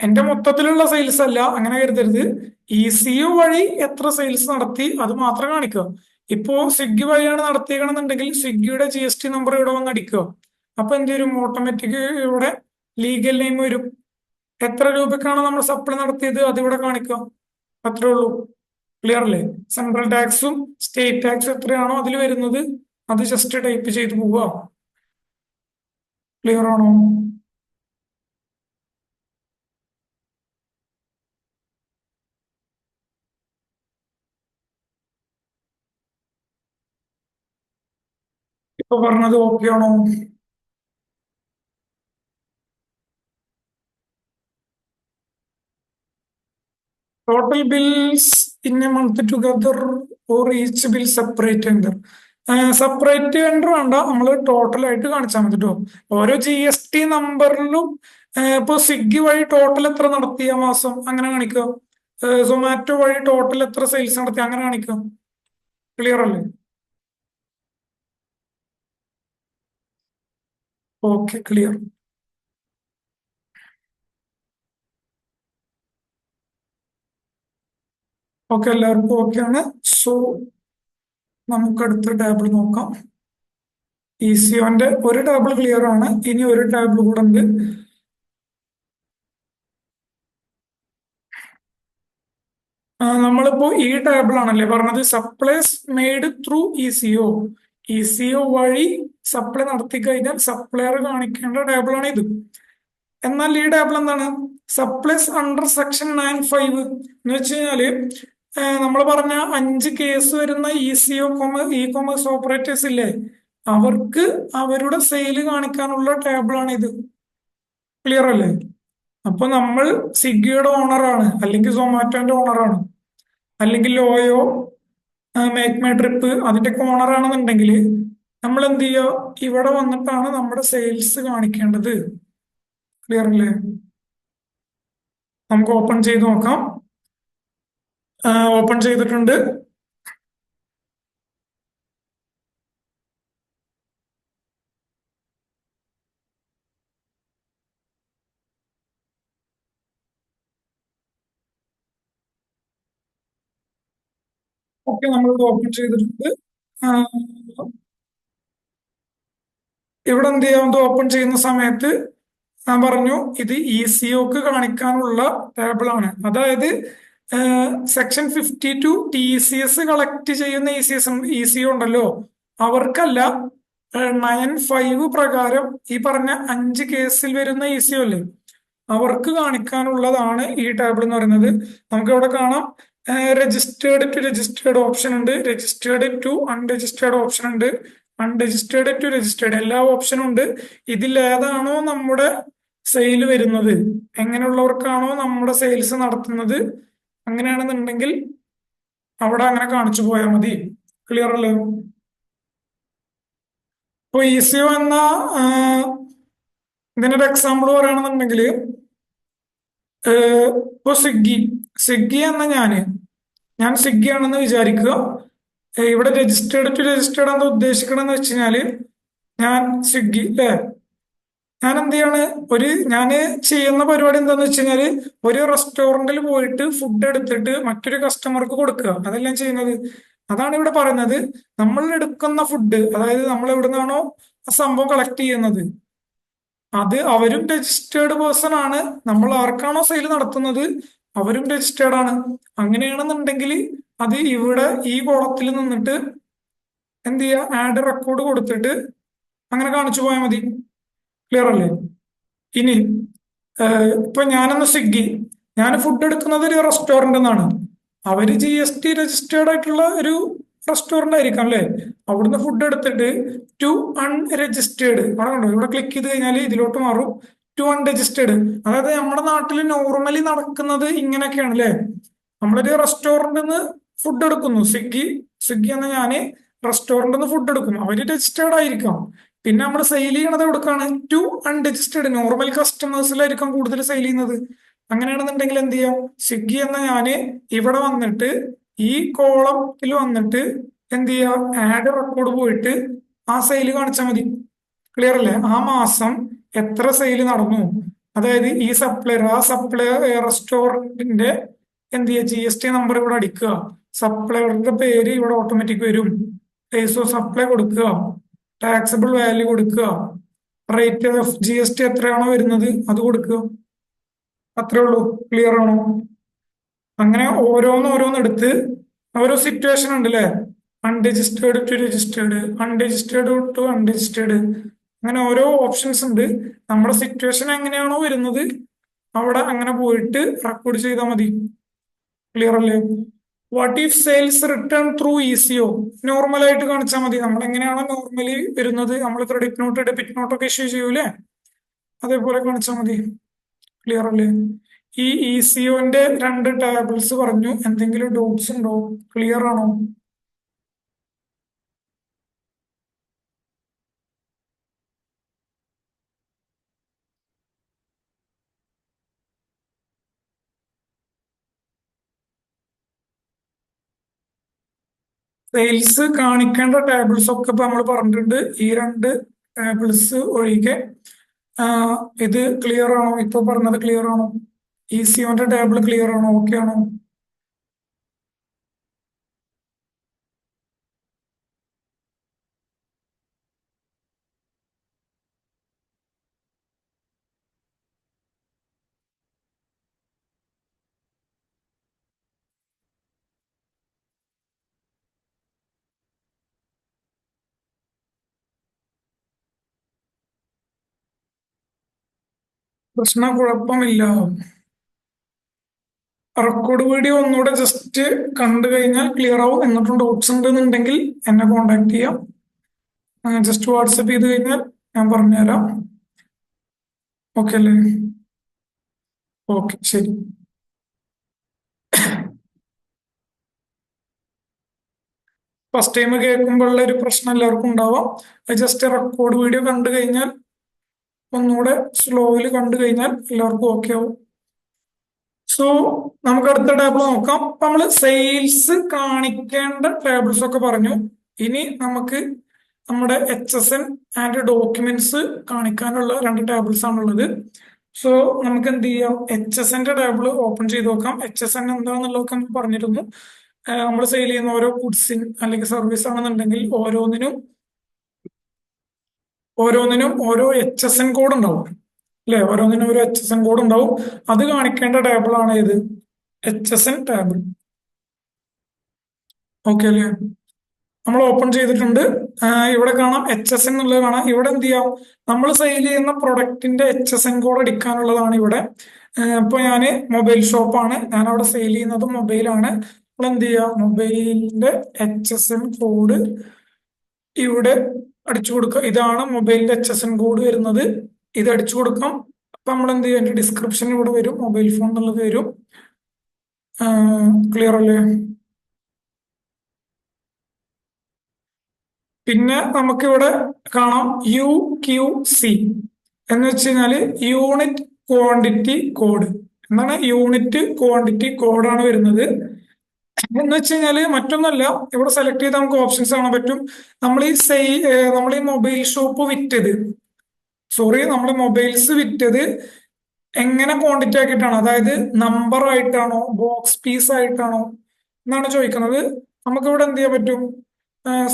എന്റെ മൊത്തത്തിലുള്ള സെയിൽസ് അല്ല, അങ്ങനെ കരുതരുത്. ECO വഴി എത്ര സെയിൽസ് നടത്തി അത് മാത്രം കാണിക്കുക. ഇപ്പോ സ്വിഗ്ഗി വഴിയാണ് നടത്തിയേക്കണമെന്നുണ്ടെങ്കിൽ സ്വിഗ്ഗിയുടെ GST നമ്പർ ഇവിടെ വന്ന് അടിക്കുക. അപ്പൊ എന്ത് വരും? ഓട്ടോമാറ്റിക് ഇവിടെ ലീഗൽ നെയിം വരും. എത്ര രൂപക്കാണ് നമ്മൾ സപ്ലൈ നടത്തിയത് അതിവിടെ കാണിക്കുക. അത്രേ ഉള്ളൂ. ക്ലിയർ അല്ലേ? സെൻട്രൽ ടാക്സും സ്റ്റേറ്റ് ടാക്സും എത്രയാണോ അതിൽ വരുന്നത് അത് ജസ്റ്റ് ടൈപ്പ് ചെയ്ത് പോവുക. ക്ലിയർ ആണോ? ഇപ്പൊ പറഞ്ഞത് ഓക്കെ ആണോ? Total bills in A month together or each bill separate enter. Separate enter വേണ്ട, നമ്മൾ ടോട്ടൽ ആയിട്ട് കാണിച്ചാൽ മതി കേട്ടോ. ഓരോ GST നമ്പറിലും ഇപ്പൊ സ്വിഗ്ഗി വഴി ടോട്ടൽ എത്ര നടത്തിയ മാസം അങ്ങനെ കാണിക്കുക. സൊമാറ്റോ വഴി ടോട്ടൽ എത്ര സെയിൽസ് നടത്തി അങ്ങനെ കാണിക്കുക. ക്ലിയർ അല്ലേ? Okay, clear. ഓക്കെ, എല്ലാവർക്കും ഓക്കെ ആണ്. സോ നമുക്ക് അടുത്ത ടേബിൾ നോക്കാം. ECOന്റെ ഒരു ടേബിൾ ക്ലിയർ ആണ്. ഇനി ഒരു ടേബിൾ കൂടെ ഉണ്ട്. നമ്മളിപ്പോ ഈ ടേബിൾ ആണല്ലേ പറഞ്ഞത്? സപ്ലൈസ് മെയ്ഡ് ത്രൂ ECO വഴി സപ്ലൈ നടത്തി കഴിഞ്ഞാൽ സപ്ലയർ കാണിക്കേണ്ട ടേബിൾ ആണ് ഇത്. എന്നാൽ ഈ ടേബിൾ എന്താണ്? സപ്ലൈസ് അണ്ടർ സെക്ഷൻ 9(5) എന്ന് വെച്ച് കഴിഞ്ഞാല് നമ്മൾ പറഞ്ഞ 5 കേസ് വരുന്ന ഇ-കൊമേഴ്സ് ഓപ്പറേറ്റേഴ്സ് ഇല്ലേ, അവർക്ക് അവരുടെ സെയിൽ കാണിക്കാനുള്ള ടേബിൾ ആണ് ഇത്. ക്ലിയർ അല്ലേ? അപ്പൊ നമ്മൾ സ്വിഗ്ഗിയുടെ ഓണറാണ്, അല്ലെങ്കിൽ സൊമാറ്റോന്റെ ഓണറാണ്, അല്ലെങ്കിൽ ലോയോ, മേക്ക് മൈ ട്രിപ്പ് അതിന്റെ ഓണറാണെന്നുണ്ടെങ്കിൽ നമ്മൾ എന്ത് ചെയ്യുക? ഇവിടെ വന്നിട്ടാണ് നമ്മുടെ സെയിൽസ് കാണിക്കേണ്ടത്. ക്ലിയർ അല്ലേ? നമുക്ക് ഓപ്പൺ ചെയ്ത് നോക്കാം. ഓപ്പൺ ചെയ്തിട്ടുണ്ട്. ഓക്കെ, നമ്മളിത് ഓപ്പൺ ചെയ്തിട്ടുണ്ട്. ആ, ഇവിടെ എന്ത് ചെയ്യാം? ഇത് ഓപ്പൺ ചെയ്യുന്ന സമയത്ത് ഞാൻ പറഞ്ഞു ഇത് ECOക്ക് കാണിക്കാനുള്ള ടേബിൾ ആണ്. അതായത് സെക്ഷൻ 52 TCS കളക്ട് ചെയ്യുന്ന ECO ഉണ്ടല്ലോ, അവർക്കല്ല. 9(5) പ്രകാരം ഈ പറഞ്ഞ 5 കേസിൽ വരുന്ന ECO അല്ലേ, അവർക്ക് കാണിക്കാനുള്ളതാണ് ഈ ടേബിൾ എന്ന് പറയുന്നത്. നമുക്ക് ഇവിടെ കാണാം, രജിസ്റ്റേർഡ് ടു രജിസ്റ്റേർഡ് ഓപ്ഷൻ ഉണ്ട്, രജിസ്റ്റേർഡ് ടു അൺരജിസ്റ്റേർഡ് ഓപ്ഷൻ ഉണ്ട്, അൺരജിസ്റ്റേർഡ് ടു രജിസ്റ്റേർഡ് എല്ലാ ഓപ്ഷനും ഉണ്ട്. ഇതിൽ ഏതാണോ നമ്മുടെ സെയിൽ വരുന്നത്, എങ്ങനെയുള്ളവർക്കാണോ നമ്മുടെ സെയിൽസ് നടത്തുന്നത്, അങ്ങനെയാണെന്നുണ്ടെങ്കിൽ അവിടെ അങ്ങനെ കാണിച്ചു പോയാൽ മതി. ക്ലിയർ അല്ലേ? ഇപ്പൊ ECO എന്ന ഇതിനൊരു എക്സാമ്പിൾ പറയുകയാണെന്നുണ്ടെങ്കിൽ, ഇപ്പൊ സ്വിഗ്ഗി എന്ന ഞാൻ സ്വിഗ്ഗി ആണെന്ന് വിചാരിക്കുക. ഇവിടെ രജിസ്റ്റേർഡ് ടു രജിസ്റ്റേർഡ് എന്താ ഉദ്ദേശിക്കണമെന്ന് വെച്ച് കഴിഞ്ഞാല്, ഞാൻ സ്വിഗ്ഗി അല്ലേ, ഞാൻ എന്ത് ചെയ്യാണ്? ഞാന് ചെയ്യുന്ന പരിപാടി എന്താന്ന് വെച്ച് കഴിഞ്ഞാല്, ഒരു റെസ്റ്റോറന്റിൽ പോയിട്ട് ഫുഡ് എടുത്തിട്ട് മറ്റൊരു കസ്റ്റമർക്ക് കൊടുക്കുക, അതെല്ലാം ചെയ്യുന്നത്. അതാണ് ഇവിടെ പറയുന്നത്. നമ്മൾ എടുക്കുന്ന ഫുഡ്, അതായത് നമ്മൾ എവിടെ നിന്നാണോ ആ സംഭവം കളക്ട് ചെയ്യുന്നത്, അത് അവരും രജിസ്റ്റേർഡ് പേഴ്സൺ ആണ്. നമ്മൾ ആർക്കാണോ സെയിൽ നടത്തുന്നത് അവരും രജിസ്റ്റേർഡ് ആണ്. അങ്ങനെയാണെന്നുണ്ടെങ്കിൽ അത് ഇവിടെ ഈ കോളത്തിൽ നിന്നിട്ട് എന്ത് ചെയ്യുക? ആഡ് റെക്കോർഡ് കൊടുത്തിട്ട് അങ്ങനെ കാണിച്ചു പോയാൽ മതി. ക്ലിയർ അല്ലേ? ഇനി ഇപ്പൊ ഞാനെന്ന് സ്വിഗ്ഗി, ഞാൻ ഫുഡ് എടുക്കുന്നത് ഒരു റെസ്റ്റോറന്റ് എന്നാണ്. അവര് GST രജിസ്റ്റേർഡ് ആയിട്ടുള്ള ഒരു റെസ്റ്റോറന്റ് ആയിരിക്കാം അല്ലെ. അവിടുന്ന് ഫുഡ് എടുത്തിട്ട് ടു അൺരജിസ്റ്റേർഡ്, അവിടെ കണ്ടോ, ഇവിടെ ക്ലിക്ക് ചെയ്ത് കഴിഞ്ഞാൽ ഇതിലോട്ട് മാറും ടു അൺരജിസ്റ്റേർഡ്. അതായത് നമ്മുടെ നാട്ടിൽ നോർമലി നടക്കുന്നത് ഇങ്ങനെയൊക്കെയാണ് അല്ലെ. നമ്മളൊരു റെസ്റ്റോറന്റിൽ നിന്ന് ഫുഡ് എടുക്കുന്നു, സ്വിഗ്ഗി എന്ന ഞാന് റെസ്റ്റോറന്റിൽ നിന്ന് ഫുഡ് എടുക്കും, അവര് രജിസ്റ്റേർഡ് ആയിരിക്കാം. പിന്നെ നമ്മൾ സെയിൽ ചെയ്യണത് എവിടേക്കാണ്? ടു അൺരജിസ്റ്റേർഡ്, നോർമൽ കസ്റ്റമേഴ്സിലായിരിക്കും കൂടുതൽ സെയിൽ ചെയ്യുന്നത്. അങ്ങനെയാണെന്നുണ്ടെങ്കിൽ എന്ത് ചെയ്യാം? സ്വിഗ്ഗി എന്ന ഞാന് ഇവിടെ വന്നിട്ട് ഈ കോളത്തിൽ വന്നിട്ട് എന്ത് ചെയ്യാം? ആഡ് റെക്കോർഡ് പോയിട്ട് ആ സെയിൽ കാണിച്ചാൽ മതി. ക്ലിയർ അല്ലേ? ആ മാസം എത്ര സെയിൽ നടന്നു, അതായത് ഈ സപ്ലയർ, ആ സപ്ലയർ റെസ്റ്റോറന്റിന്റെ എന്ത് ചെയ്യുക? GST നമ്പർ ഇവിടെ അടിക്കുക, സപ്ലയറുടെ പേര് ഇവിടെ ഓട്ടോമാറ്റിക് വരും, ഡേയ്സ് ഓഫ് സപ്ലൈ കൊടുക്കുക, ടാക്സബിൾ വാല്യൂ കൊടുക്കുക, റേറ്റ് ഓഫ് GST എത്രയാണോ വരുന്നത് അത് കൊടുക്കുക. അത്രേ ഉള്ളൂ. ക്ലിയർ ആണോ? അങ്ങനെ ഓരോന്ന് എടുത്ത് ഓരോ സിറ്റുവേഷൻ ഉണ്ട് അല്ലെ. Unregistered to registered, unregistered to unregistered, അങ്ങനെ ഓരോ ഓപ്ഷൻസ് ഉണ്ട്. നമ്മുടെ സിറ്റുവേഷൻ എങ്ങനെയാണോ വരുന്നത് അവിടെ അങ്ങനെ പോയിട്ട് റെക്കോർഡ് ചെയ്താൽ മതി. ക്ലിയർ അല്ലേ? What if sales return through ECO, normal ആയിട്ട് കാണിച്ചാൽ മതി. നമ്മൾ എങ്ങനെയാണോ നോർമലി വരുന്നത്, നമ്മൾ ക്രെഡിറ്റ് നോട്ട് ഡെബിറ്റ് നോട്ട് ഒക്കെ ഇഷ്യൂ ചെയ്യൂലേ, അതേപോലെ കാണിച്ചാൽ മതി. ക്ലിയർ അല്ലേ? ഈ ECOന്റെ രണ്ട് ടേബിൾസ് പറഞ്ഞു, എന്തെങ്കിലും ഡൗട്ട്സ് ഉണ്ടോ? ക്ലിയർ ആണോ? സെയിൽസ് കാണിക്കേണ്ട ടേബിൾസ് ഒക്കെ ഇപ്പൊ നമ്മൾ പറഞ്ഞിട്ടുണ്ട്. ഈ രണ്ട് ടേബിൾസ് ഒഴികെ ഇത് ക്ലിയർ ആണോ? ഇപ്പൊ പറഞ്ഞത് ക്ലിയർ ആണോ? ECOന്റെ ടേബിൾ ക്ലിയർ ആണോ? ഓക്കെ ആണോ? പ്രശ്നം കുഴപ്പമില്ല. റെക്കോർഡ് വീഡിയോ ഒന്നുകൂടെ ജസ്റ്റ് കണ്ടു കഴിഞ്ഞാൽ ക്ലിയർ ആവും. എന്നിട്ടും ഡൗട്ട്സ് ഉണ്ടെന്നുണ്ടെങ്കിൽ എന്നെ കോണ്ടാക്ട് ചെയ്യാം. ജസ്റ്റ് വാട്സപ്പ് ചെയ്ത് കഴിഞ്ഞാൽ ഞാൻ പറഞ്ഞുതരാം. ഓക്കെ അല്ലേ? ഓക്കെ, ശരി. ഫസ്റ്റ് ടൈം കേൾക്കുമ്പോഴുള്ള ഒരു പ്രശ്നം എല്ലാവർക്കും ഉണ്ടാവാം. ജസ്റ്റ് റെക്കോർഡ് വീഡിയോ കണ്ടു കഴിഞ്ഞാൽ, ഒന്നുകൂടെ സ്ലോയിൽ കണ്ടു കഴിഞ്ഞാൽ എല്ലാവർക്കും ഓക്കെ ആവും. സോ നമുക്ക് അടുത്ത ടേബിൾ നോക്കാം. അപ്പൊ നമ്മൾ സെയിൽസ് കാണിക്കേണ്ട ടേബിൾസ് ഒക്കെ പറഞ്ഞു. ഇനി നമുക്ക് നമ്മുടെ HSN ആൻഡ് ഡോക്യുമെന്റ്സ് കാണിക്കാനുള്ള രണ്ട് ടേബിൾസ് ആണുള്ളത്. സോ നമുക്ക് എന്ത് ചെയ്യാം? HSNന്റെ ടേബിൾ ഓപ്പൺ ചെയ്ത് നോക്കാം. HSN എന്താണെന്നുള്ളതൊക്കെ നമുക്ക് പറഞ്ഞിരുന്നു. നമ്മൾ സെയിൽ ചെയ്യുന്ന ഓരോ ഗുഡ്സിൻ അല്ലെങ്കിൽ സർവീസ് ആണെന്നുണ്ടെങ്കിൽ ഓരോന്നിനും ഓരോ HSN കോഡ് ഉണ്ടാവും അല്ലെ. ഓരോന്നിനും ഒരു HSN കോഡ് ഉണ്ടാവും. അത് കാണിക്കേണ്ട ടേബിൾ ആണ് ഇത്, HSN ടേബിൾ. ഓക്കെ അല്ലേ? നമ്മൾ ഓപ്പൺ ചെയ്തിട്ടുണ്ട്. ഇവിടെ കാണാം HSN എന്നുള്ളത് കാണാം. ഇവിടെ എന്ത് ചെയ്യാം? നമ്മൾ സെയിൽ ചെയ്യുന്ന പ്രൊഡക്റ്റിന്റെ HSN കോഡ് അടിക്കാനുള്ളതാണ് ഇവിടെ. ഇപ്പൊ ഞാന് മൊബൈൽ ഷോപ്പാണ്, ഞാൻ അവിടെ സെയിൽ ചെയ്യുന്നത് മൊബൈലാണ്. നമ്മൾ എന്ത് ചെയ്യാം? മൊബൈലിന്റെ HSN കോഡ് ഇവിടെ അടിച്ചു കൊടുക്കുക. ഇതാണ് മൊബൈലിന്റെ HSN കോഡ് വരുന്നത്. ഇത് അടിച്ചു കൊടുക്കാം. അപ്പൊ നമ്മൾ എന്ത് ചെയ്യും? എന്റെ ഡിസ്ക്രിപ്ഷൻ ഇവിടെ വരും, മൊബൈൽ ഫോൺ എന്നുള്ളത് വരും. ക്ലിയർ അല്ലേ? പിന്നെ നമുക്കിവിടെ കാണാം UQC എന്ന് വെച്ച് കഴിഞ്ഞാല് യൂണിറ്റ് ക്വാണ്ടിറ്റി കോഡ്. എന്താണ്? യൂണിറ്റ് ക്വാണ്ടിറ്റി കോഡാണ് വരുന്നത്. എന്ന് വെച്ച് കഴിഞ്ഞാല് മറ്റൊന്നല്ല, ഇവിടെ സെലക്ട് ചെയ്ത് നമുക്ക് ഓപ്ഷൻസ് കാണാൻ പറ്റും. നമ്മൾ ഈ മൊബൈൽ ഷോപ്പ് വിറ്റത്, നമ്മൾ മൊബൈൽസ് വിറ്റത് എങ്ങനെ ക്വാണ്ടിറ്റി ആക്കിയിട്ടാണ്, അതായത് നമ്പർ ആയിട്ടാണോ ബോക്സ് പീസ് ആയിട്ടാണോ എന്നാണ് ചോദിക്കുന്നത്. നമുക്കിവിടെ എന്ത് ചെയ്യാൻ പറ്റും?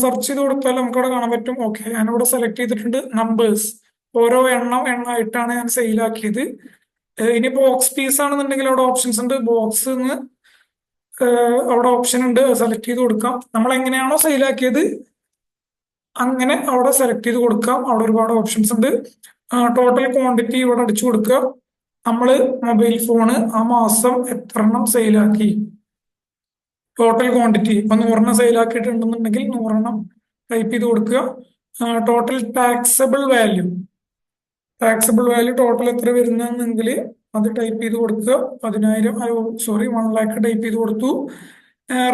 സെർച്ച് ചെയ്ത് കൊടുത്താൽ നമുക്കിവിടെ കാണാൻ പറ്റും. ഓക്കെ, ഞാനിവിടെ സെലക്ട് ചെയ്തിട്ടുണ്ട് നമ്പേഴ്സ്. ഓരോ എണ്ണമായിട്ടാണ് ഞാൻ സെയിലാക്കിയത്. ഇനി ബോക്സ് പീസ് ആണെന്നുണ്ടെങ്കിൽ അവിടെ ഓപ്ഷൻസ് ഉണ്ട്. ബോക്സ് അവിടെ ഓപ്ഷൻ ഉണ്ട്, സെലക്ട് ചെയ്ത് കൊടുക്കാം. നമ്മൾ എങ്ങനെയാണോ സെയിലാക്കിയത് അങ്ങനെ അവിടെ സെലക്ട് ചെയ്ത് കൊടുക്കാം. അവിടെ ഒരുപാട് ഓപ്ഷൻസ് ഉണ്ട്. ടോട്ടൽ ക്വാണ്ടിറ്റി ഇവിടെ അടിച്ചു കൊടുക്കുക. നമ്മള് മൊബൈൽ ഫോണ് ആ മാസം എത്ര എണ്ണം സെയിലാക്കി, ടോട്ടൽ ക്വാണ്ടിറ്റി ഇപ്പൊ 100 സെയിൽ ആക്കിയിട്ടുണ്ടെന്നുണ്ടെങ്കിൽ 100 ടൈപ്പ് ചെയ്ത് കൊടുക്കുക. ടോട്ടൽ ടാക്സബിൾ വാല്യൂ ടോട്ടൽ എത്ര വരുന്നെങ്കിൽ അത് ടൈപ്പ് ചെയ്ത് കൊടുക്കുക. 10,000 സോറി 1 lakh ടൈപ്പ് ചെയ്ത് കൊടുത്തു.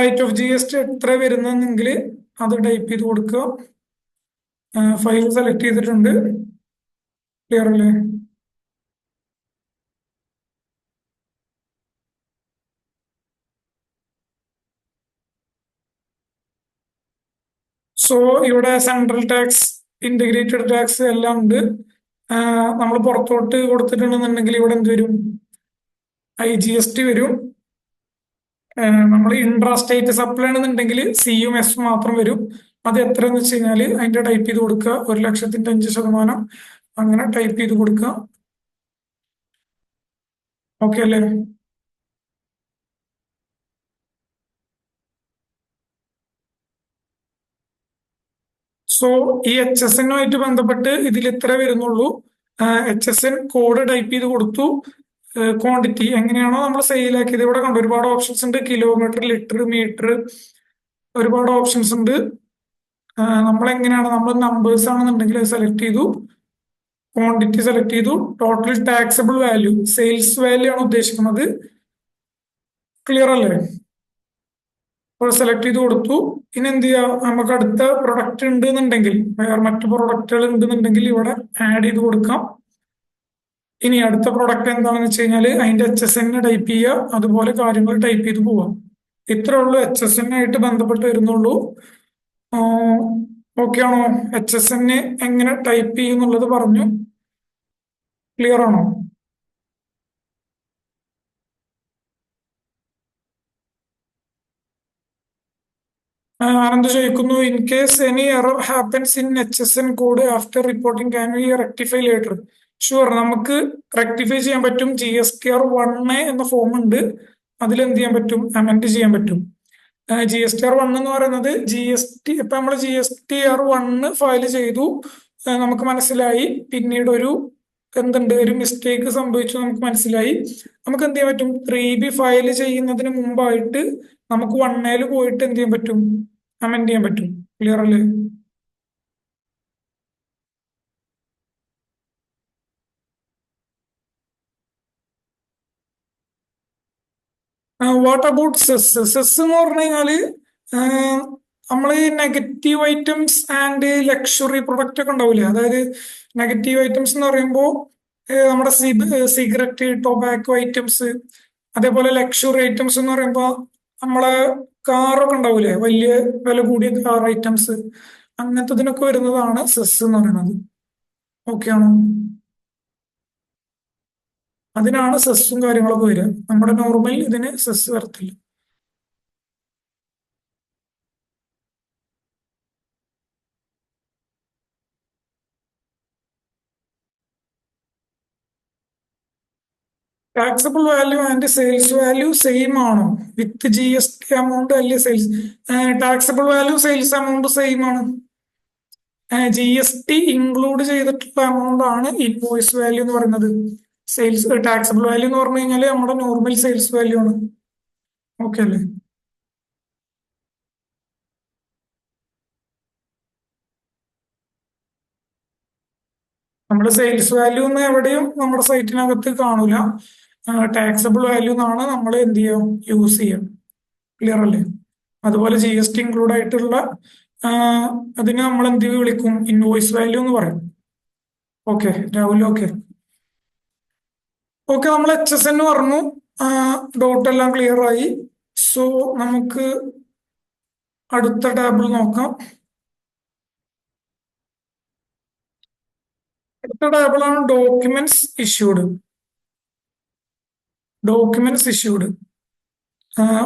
റേറ്റ് ഓഫ് GST എത്ര വരുന്നെങ്കിൽ അത് ടൈപ്പ് ചെയ്ത് കൊടുക്കുക. ഫയൽ സെലക്ട് ചെയ്തിട്ടുണ്ട്. ക്ലിയർ അല്ലേ? സോ ഇവിടെ സെൻട്രൽ ടാക്സ്, ഇന്റഗ്രേറ്റഡ് ടാക്സ് എല്ലാം ഉണ്ട്. നമ്മൾ പുറത്തോട്ട് കൊടുത്തിട്ടുണ്ടെന്നുണ്ടെങ്കിൽ ഇവിടെ എന്ത് വരും? IGST വരും. നമ്മൾ ഇൻട്രാ സ്റ്റേറ്റ് സപ്ലൈ ആണെന്നുണ്ടെങ്കിൽ സിയും എസും മാത്രം വരും. അത് എത്രയെന്ന് വെച്ച് കഴിഞ്ഞാൽ അതിന്റെ ടൈപ്പ് ചെയ്ത് കൊടുക്കുക. 1,05,000 അങ്ങനെ ടൈപ്പ് ചെയ്ത് കൊടുക്കുക. ഓക്കെ അല്ലേ? സോ ഈ HSN-ഉമായിട്ട് ബന്ധപ്പെട്ട് ഇതിൽ ഇത്ര വരുന്നുള്ളൂ. HSN കോഡ് ടൈപ്പ് ചെയ്ത് കൊടുത്തു. ക്വാണ്ടിറ്റി എങ്ങനെയാണോ നമ്മൾ സെയിലാക്കിയത് ഇവിടെ കണ്ടു ഒരുപാട് ഓപ്ഷൻസ് ഉണ്ട്. കിലോമീറ്റർ, ലിറ്റർ, മീറ്റർ, ഒരുപാട് ഓപ്ഷൻസ് ഉണ്ട്. നമ്മൾ എങ്ങനെയാണ്, നമ്മൾ നമ്പേഴ്സ് ആണെന്നുണ്ടെങ്കിൽ അത് സെലക്ട് ചെയ്തു, ക്വാണ്ടിറ്റി സെലക്ട് ചെയ്തു, total taxable value, sales value ആണ് ഉദ്ദേശിക്കുന്നത്. ക്ലിയർ അല്ലേ? അപ്പോൾ സെലക്ട് ചെയ്ത് കൊടുത്തു. ഇനി എന്ത് ചെയ്യുക? നമുക്ക് അടുത്ത പ്രൊഡക്റ്റ് ഉണ്ടെന്നുണ്ടെങ്കിൽ, വേറെ മറ്റു പ്രൊഡക്റ്റുകൾ ഉണ്ടെന്നുണ്ടെങ്കിൽ ഇവിടെ ആഡ് ചെയ്ത് കൊടുക്കാം. ഇനി അടുത്ത പ്രൊഡക്റ്റ് എന്താണെന്ന് വെച്ച് കഴിഞ്ഞാൽ അതിന്റെ HSN ടൈപ്പ് ചെയ്യുക, അതുപോലെ കാര്യങ്ങൾ ടൈപ്പ് ചെയ്ത് പോവാം. ഇത്രേ ഉള്ളൂ HSN ആയിട്ട് ബന്ധപ്പെട്ട് വരുന്നുള്ളൂ. ഓക്കെ ആണോ? HSN എങ്ങനെ ടൈപ്പ് ചെയ്യുന്നുള്ളത് പറഞ്ഞു. ക്ലിയർ ആണോ? ആനന്ദ് ചോദിക്കുന്നു, in case any error happens in HSN code after reporting can we rectify later? Sure, നമുക്ക് റെക്ടിഫൈ ചെയ്യാൻ പറ്റും. GSTR1 എന്ന ഫോം ഉണ്ട്, അതിൽ എന്ത് ചെയ്യാൻ പറ്റും? അമെൻഡ് ചെയ്യാൻ പറ്റും. GSTR1 എന്ന് പറയുന്നത് ഇപ്പൊ നമ്മൾ GSTR1 ഫയൽ ചെയ്തു, നമുക്ക് മനസ്സിലായി. പിന്നീട് എന്തുണ്ട്, ഒരു മിസ്റ്റേക്ക് സംഭവിച്ചു നമുക്ക് മനസ്സിലായി. നമുക്ക് എന്ത് ചെയ്യാൻ പറ്റും? 3B ഫയൽ ചെയ്യുന്നതിന് മുമ്പായിട്ട് നമുക്ക് 1A പോയിട്ട് എന്ത് ചെയ്യാൻ പറ്റും? അമെൻഡ് ചെയ്യാൻ പറ്റും. ക്ലിയർ അല്ലേ? What about cess? സെസ് എന്ന് പറഞ്ഞു കഴിഞ്ഞാല് നമ്മൾ ഈ negative items and luxury product ഒക്കെ ഉണ്ടാവില്ലേ? അതായത് നെഗറ്റീവ് ഐറ്റംസ് എന്ന് പറയുമ്പോൾ നമ്മുടെ സിഗരറ്റ്, ടൊബാക്കോ ഐറ്റംസ്, അതേപോലെ ലക്ഷറി ഐറ്റംസ് എന്ന് പറയുമ്പോൾ നമ്മളെ കാറൊക്കെ ഉണ്ടാവില്ലേ, വലിയ വില കൂടിയ കാർ ഐറ്റംസ്, അങ്ങനത്തതിനൊക്കെ വരുന്നതാണ് സെസ് എന്ന് പറയുന്നത്. ഓക്കെ ആണോ? അതിനാണ് സെസ്സും കാര്യങ്ങളൊക്കെ വരിക. നമ്മുടെ നോർമൽ ഇതിന് സെസ് വരത്തില്ല. Taxable value and sales value same ആണോ വിത്ത് GST എമൗണ്ട്? അല്ലെ sales taxable value sales amount same ആണ്. GST ഇൻക്ലൂഡ് ചെയ്തിട്ടുള്ള എമൗണ്ട് ആണ് ഇൻവോയ്സ് വാല്യൂ എന്ന് പറയുന്നത്. ടാക്സബിൾ വാല്യൂ എന്ന് പറഞ്ഞു കഴിഞ്ഞാൽ നമ്മുടെ നോർമൽ സെയിൽസ് വാല്യൂ ആണ്. ഓക്കെ അല്ലേ? നമ്മുടെ സെയിൽസ് വാല്യൂ എന്ന് എവിടെയും നമ്മുടെ സൈറ്റിനകത്ത് കാണൂല. ടാക്സബിൾ വാല്യൂ എന്നാണ് നമ്മൾ എന്ത് ചെയ്യാം, യൂസ് ചെയ്യാം. ക്ലിയർ അല്ലേ? അതുപോലെ GST ഇൻക്ലൂഡ് ആയിട്ടുള്ള അതിന് നമ്മൾ എന്ത് വിളിക്കും? ഇൻവോയ്സ് വാല്യൂ എന്ന് പറയും. ഓക്കെ രാഹുൽ? ഓക്കെ ഓക്കെ, നമ്മൾ HSN പറഞ്ഞു, ഡോട്ട് എല്ലാം ക്ലിയർ ആയി. സോ നമുക്ക് അടുത്ത ടാബിൾ നോക്കാം. അടുത്ത ടാബിളാണ് ഡോക്യുമെന്റ്സ് ഇഷ്യൂഡ്.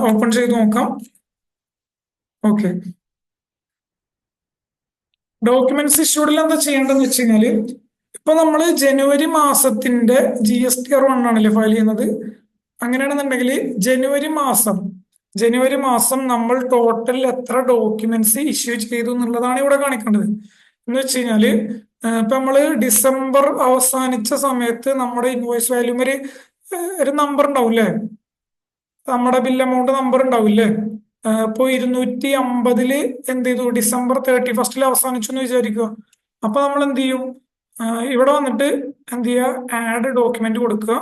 ഓപ്പൺ ചെയ്ത് നോക്കാം. ഓക്കെ, ഡോക്യുമെന്റ്സ് ഇഷ്യൂഡിൽ എന്താ ചെയ്യേണ്ടതെന്ന് വെച്ച് കഴിഞ്ഞാല്, ഇപ്പൊ നമ്മൾ ജനുവരി മാസത്തിന്റെ GSTR1 ആണല്ലേ ഫയൽ ചെയ്യുന്നത്. അങ്ങനെയാണെന്നുണ്ടെങ്കിൽ ജനുവരി മാസം നമ്മൾ ടോട്ടൽ എത്ര ഡോക്യുമെന്റ്സ് ഇഷ്യൂ ചെയ്തു എന്നുള്ളതാണ് ഇവിടെ കാണിക്കേണ്ടത്. എന്ന് വെച്ച് കഴിഞ്ഞാല് ഇപ്പൊ നമ്മള് ഡിസംബർ അവസാനിച്ച സമയത്ത് നമ്മുടെ ഇൻവോയ്സ് വാല്യൂ ഒരു നമ്പർ ഉണ്ടാവില്ലേ, നമ്മുടെ ബിൽ എമൗണ്ട് നമ്പർ ഉണ്ടാവില്ലേ? ഇപ്പൊ 250 എന്ത് ചെയ്തു, ഡിസംബർ 31 അവസാനിച്ചു എന്ന് വിചാരിക്കുക. അപ്പൊ നമ്മൾ എന്ത് ചെയ്യും, ഇവിടെ വന്നിട്ട് എന്ത് ചെയ്യുക, ആഡ് ഡോക്യുമെന്റ് കൊടുക്കുക.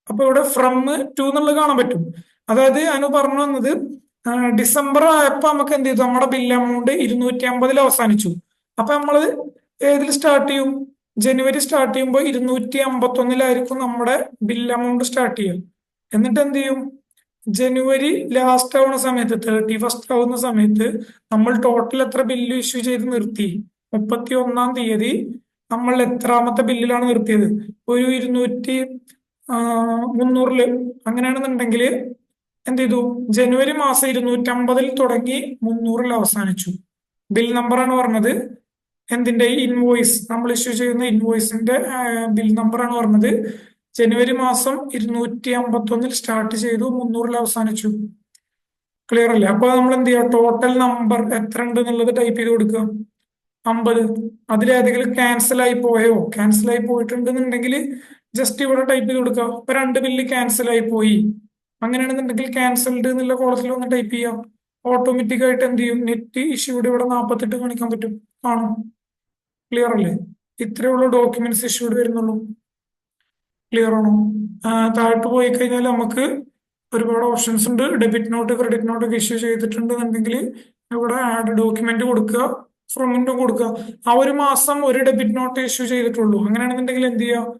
അപ്പൊ ഇവിടെ ഫ്രം ടു എന്നുള്ളത് കാണാൻ പറ്റും. അതായത് അനു പറഞ്ഞു വന്നത്, ഡിസംബർ ആയപ്പോ നമുക്ക് എന്ത് ചെയ്തു, നമ്മുടെ ബില്ല് എമൗണ്ട് 250 അവസാനിച്ചു. അപ്പൊ നമ്മള് ഏതിൽ സ്റ്റാർട്ട് ചെയ്യും, ജനുവരി സ്റ്റാർട്ട് ചെയ്യുമ്പോൾ 251 നമ്മുടെ ബില്ല് എമൗണ്ട് സ്റ്റാർട്ട് ചെയ്യും. എന്നിട്ട് എന്ത് ചെയ്യും, ജനുവരി ലാസ്റ്റ് ആവുന്ന സമയത്ത് 31 ആവുന്ന സമയത്ത് നമ്മൾ ടോട്ടൽ എത്ര ബില്ല് ഇഷ്യൂ ചെയ്ത് നിർത്തി, 31 നമ്മൾ എത്രാമത്തെ ബില്ലിലാണ് നിർത്തിയത്, ഒരു 300 അങ്ങനെയാണെന്നുണ്ടെങ്കിൽ എന്ത് ചെയ്തു, ജനുവരി മാസം 250 തുടങ്ങി 300 അവസാനിച്ചു. ബിൽ നമ്പറാണ് പറഞ്ഞത്, എന്തിന്റെ, ഇൻവോയ്സ് നമ്മൾ ഇഷ്യൂ ചെയ്യുന്ന ഇൻവോയ്സിന്റെ ബിൽ നമ്പറാണ് പറഞ്ഞത്. ജനുവരി മാസം 251 സ്റ്റാർട്ട് ചെയ്തു, 300 അവസാനിച്ചു. ക്ലിയർ അല്ലേ? അപ്പൊ നമ്മൾ എന്ത് ചെയ്യുക, ടോട്ടൽ നമ്പർ എത്ര ഉണ്ട് എന്നുള്ളത് ടൈപ്പ് ചെയ്ത് കൊടുക്കുക, 50. അതിലേതെങ്കിലും ക്യാൻസൽ ആയി പോയോ, ക്യാൻസൽ ആയി പോയിട്ടുണ്ടെന്നുണ്ടെങ്കിൽ ജസ്റ്റ് ഇവിടെ ടൈപ്പ് ചെയ്ത് കൊടുക്കുക. ഇപ്പൊ 2 ബില്ല് ക്യാൻസൽ ആയി പോയി, അങ്ങനെയാണെന്നുണ്ടെങ്കിൽ ക്യാൻസൽഡ് എന്നുള്ള കോളത്തിൽ ഒന്ന് ടൈപ്പ് ചെയ്യാം. ഓട്ടോമാറ്റിക് ആയിട്ട് എന്ത് ചെയ്യും, നെറ്റ് ഇഷ്യൂഡ് ഇവിടെ 48 കാണിക്കാൻ പറ്റും. ആണോ? ക്ലിയർ അല്ലേ? ഇത്രയുള്ള ഡോക്യുമെന്റ്സ് ഇഷ്യൂഡ് വരുന്നുള്ളൂ. ക്ലിയർ ആണോ? താഴോട്ട് പോയി കഴിഞ്ഞാൽ നമുക്ക് ഒരുപാട് ഓപ്ഷൻസ് ഉണ്ട്. ഡെബിറ്റ് നോട്ട്, ക്രെഡിറ്റ് നോട്ട് ഒക്കെ ഇഷ്യൂ ചെയ്തിട്ടുണ്ടെന്നുണ്ടെങ്കിൽ ഇവിടെ ആഡ് ഡോക്യുമെന്റ് കൊടുക്കുക, ഫ്രമിന്റെ കൊടുക്കുക. ആ ഒരു മാസം ഒരു ഡെബിറ്റ് നോട്ട് ഇഷ്യൂ ചെയ്തിട്ടുള്ളൂ, അങ്ങനെയാണെന്നുണ്ടെങ്കിൽ എന്ത് ചെയ്യുക,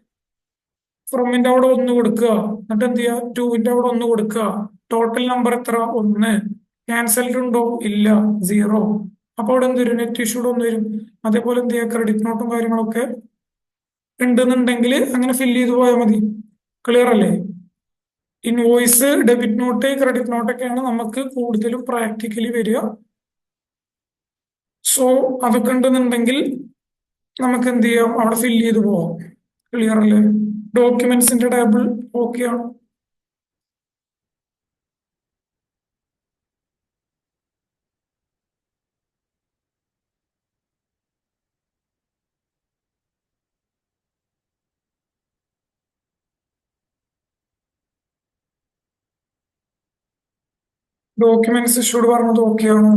ഫ്രമിന്റെ അവിടെ 1 കൊടുക്കുക. എന്നിട്ട് എന്ത് ചെയ്യുക, ടൂവിന്റെ അവിടെ 1 കൊടുക്കുക. ടോട്ടൽ നമ്പർ എത്ര, 1. ക്യാൻസൽഡ് ഉണ്ടോ, ഇല്ല, 0. അപ്പൊ അവിടെ എന്ത് വരും, നെറ്റ് ഇഷ്യൂഡ് 1 വരും. അതേപോലെ എന്ത് ചെയ്യുക, ക്രെഡിറ്റ് നോട്ടും കാര്യങ്ങളൊക്കെ ഉണ്ടെന്നുണ്ടെങ്കിൽ അങ്ങനെ ഫില്ല് ചെയ്ത് പോയാൽ മതി. ക്ലിയർ അല്ലേ? ഇൻവോയ്സ്, ഡെബിറ്റ് നോട്ട്, ക്രെഡിറ്റ് നോട്ടൊക്കെയാണ് നമുക്ക് കൂടുതലും പ്രാക്ടിക്കലി വരിക. സോ അതൊക്കെ ഉണ്ടെന്നുണ്ടെങ്കിൽ നമുക്ക് എന്ത് ചെയ്യാം, അവിടെ ഫില്ല് ചെയ്ത് പോവാം. ക്ലിയർ അല്ലേ? ഡോക്യുമെന്റ്സിന്റെ ടേബിൾ ഓക്കെ ആണ്. ഡോക്യുമെന്റ്സ് ഇഷ്യൂഡ് പറഞ്ഞത് ഓക്കെ ആണോ?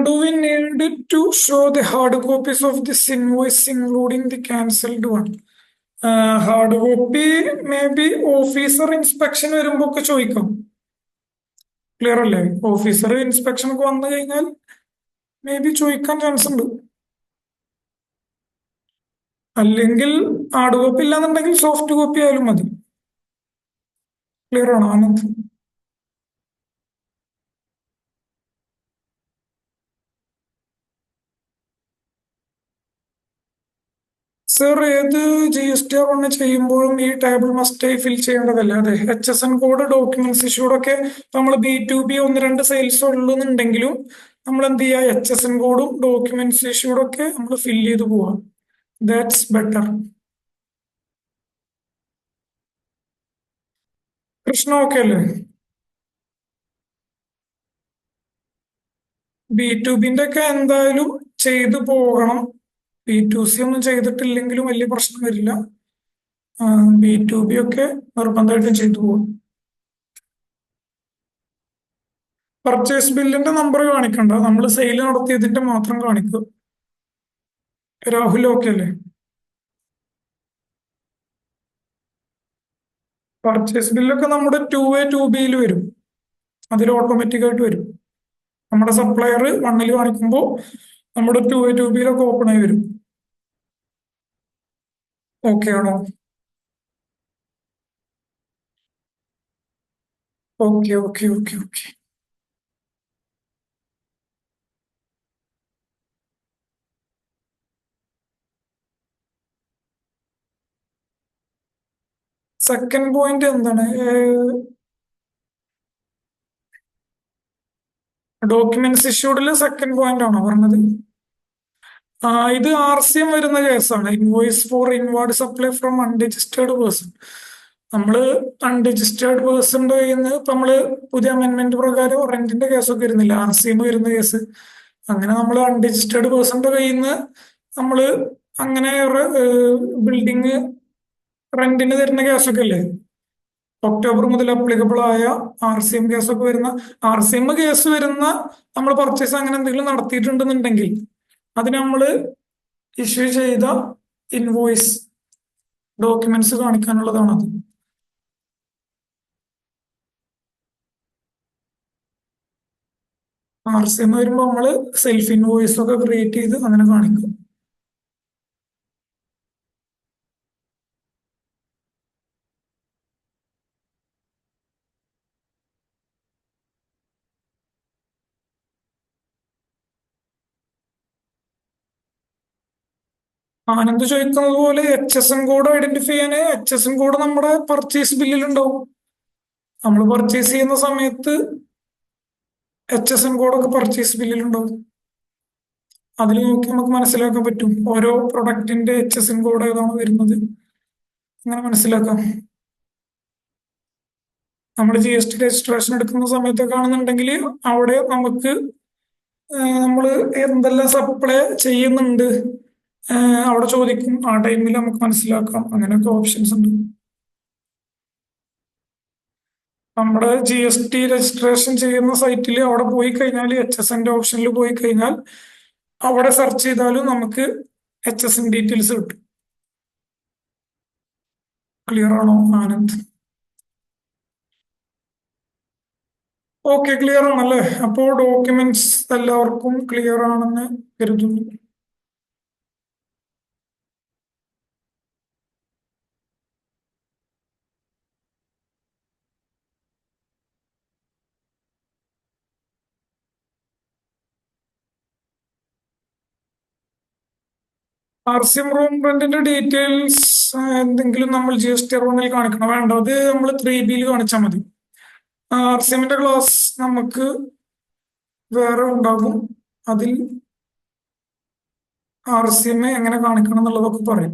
Do we need to show the hard copies of this invoice including the cancelled one? Hard copy may be officer inspection വരുമ്പോ ഒക്കെ ചോദിക്കാം. ക്ലിയർ അല്ലേ? ഓഫീസർ ഇൻസ്പെക്ഷൻ ഒക്കെ വന്നു കഴിഞ്ഞാൽ മേ ബി ചോദിക്കാൻ ചാൻസ് ഉണ്ട്. അല്ലെങ്കിൽ ഹാർഡ് കോപ്പി ഇല്ലാന്നുണ്ടെങ്കിൽ സോഫ്റ്റ് കോപ്പി ആയാലും മതി. ക്ലിയർ ആണോ ആനന്ദ്? സർ, ഏത് GST ഒന്ന് ചെയ്യുമ്പോഴും ഈ ടേബിൾ മസ്റ്റ് ഫിൽ ചെയ്യേണ്ടതല്ലേ? അതെ, HSN കോഡ്, ഡോക്യുമെന്റ്സ് ഇഷ്യൂഡൊക്കെ നമ്മൾ B2B 1-2 സെയിൽസ് ഉള്ളൂന്നുണ്ടെങ്കിലും നമ്മൾ എന്ത് ചെയ്യുക, HSN കോഡും ഡോക്യുമെന്റ്സ് ഇഷ്യൂഡൊക്കെ നമ്മൾ ഫിൽ ചെയ്ത് പോവാം. That's better. കൃഷ്ണ ഓക്കെ അല്ലേ? B2Bന്റെ ഒക്കെ എന്തായാലും ചെയ്തു പോകണം. B2C ഒന്നും ചെയ്തിട്ടില്ലെങ്കിലും വലിയ പ്രശ്നം വരില്ല. B2B ഒക്കെ നിർബന്ധമായിട്ടും ചെയ്തു പോകും. പർച്ചേസ് ബില്ലിന്റെ നമ്പർ കാണിക്കണ്ട, നമ്മൾ സെയിൽ നടത്തിയതിന്റെ മാത്രം കാണിക്കുക. രാഹുൽ ഓക്കെ അല്ലേ? പർച്ചേസ് ബില്ലൊക്കെ നമ്മുടെ 2A 2Bയിൽ വരും, അതിൽ ഓട്ടോമാറ്റിക് ആയിട്ട് വരും. നമ്മുടെ സപ്ലയർ 1-ൽ കാണിക്കുമ്പോൾ നമ്മുടെ 2A 2Bയിലൊക്കെ ഓപ്പൺ ആയി വരും. ഓക്കെ ആണോ? Okay okay okay okay. Second point എന്താണ്, ഡോക്യുമെന്റ്സ് ഇഷ്യൂഡിൽ സെക്കൻഡ് പോയിന്റ് ആണോ പറഞ്ഞത്? ഇത് RCM വരുന്ന കേസാണ്, invoice for inward supply from unregistered person. നമ്മള് അൺരജിസ്റ്റേർഡ് പേഴ്സന്റെ കയ്യിൽ നിന്ന് ഇപ്പൊ നമ്മള് പുതിയ അമെന്റ്മെന്റ് പ്രകാരം റെന്റിന്റെ കേസൊക്കെ വരുന്നില്ല, RCM വരുന്ന കേസ്. അങ്ങനെ നമ്മൾ അൺരജിസ്റ്റേർഡ് പേഴ്സന്റെ കയ്യിൽ നിന്ന് നമ്മള് അങ്ങനെ ബിൽഡിങ് റെന്റിന് തരുന്ന കേസൊക്കെ ഇല്ലേ? ഒക്ടോബർ മുതൽ അപ്ലിക്കബിൾ ആയ RCM കേസൊക്കെ വരുന്ന, RCM കേസ് വരുന്ന നമ്മൾ പർച്ചേസ് അങ്ങനെ എന്തെങ്കിലും നടത്തിയിട്ടുണ്ടെന്നുണ്ടെങ്കിൽ അതിന് നമ്മൾ ഇഷ്യൂ ചെയ്ത ഇൻവോയ്സ് ഡോക്യുമെന്റ്സ് കാണിക്കാനുള്ളതാണത്. RCM വരുമ്പോൾ നമ്മൾ സെൽഫ് ഇൻവോയ്സ് ഒക്കെ ക്രിയേറ്റ് ചെയ്ത് അങ്ങനെ കാണിക്കും. ആനന്ദ് ചോദിക്കുന്നത് പോലെ HSN കോഡ് ഐഡന്റിഫൈ ചെയ്യാൻ HSN കോഡ് നമ്മുടെ പർച്ചേസ് ബില്ലിൽ ഉണ്ടാവും. നമ്മൾ പർച്ചേസ് ചെയ്യുന്ന സമയത്ത് HSN കോഡൊക്കെ പർച്ചേസ് ബില്ലിൽ ഉണ്ടാവും. അതിൽ നോക്കി നമുക്ക് മനസ്സിലാക്കാൻ പറ്റും ഓരോ പ്രൊഡക്റ്റിന്റെ HSN കോഡ് ഏതാണ് വരുന്നത്, അങ്ങനെ മനസ്സിലാക്കാം. നമ്മൾ GST രജിസ്ട്രേഷൻ എടുക്കുന്ന സമയത്തൊക്കെ ആണെന്നുണ്ടെങ്കിൽ അവിടെ നമുക്ക് നമ്മൾ എന്തെല്ലാം സപ്ലൈ ചെയ്യുന്നുണ്ട് അവിടെ ചോദിക്കും. ആ ടൈമിൽ നമുക്ക് മനസ്സിലാക്കാം. അങ്ങനെയൊക്കെ ഓപ്ഷൻസ് ഉണ്ട്. നമ്മുടെ GST രജിസ്ട്രേഷൻ ചെയ്യുന്ന സൈറ്റിൽ അവിടെ പോയി കഴിഞ്ഞാൽ HSN ഓപ്ഷനിൽ പോയി കഴിഞ്ഞാൽ അവിടെ സെർച്ച് ചെയ്താലും നമുക്ക് HSN ഡീറ്റെയിൽസ് കിട്ടും. ക്ലിയർ ആണോ ആനന്ദ്? ഓക്കെ, ക്ലിയർ ആണല്ലേ? അപ്പോൾ ഡോക്യുമെന്റ്സ് എല്ലാവർക്കും ക്ലിയർ ആണെന്ന് കരുതുന്നു. RCM റൂം റെന്റിന്റെ ഡീറ്റെയിൽസ് എന്തെങ്കിലും നമ്മൾ GST റൂമിൽ കാണിക്കണം? വേണ്ട, അത് നമ്മൾ 3B കാണിച്ചാൽ മതി. RCMന്റെ ക്ലാസ് നമുക്ക് വേറെ ഉണ്ടാകും. അതിൽ RCM എങ്ങനെ കാണിക്കണം എന്നുള്ളതൊക്കെ പറയും.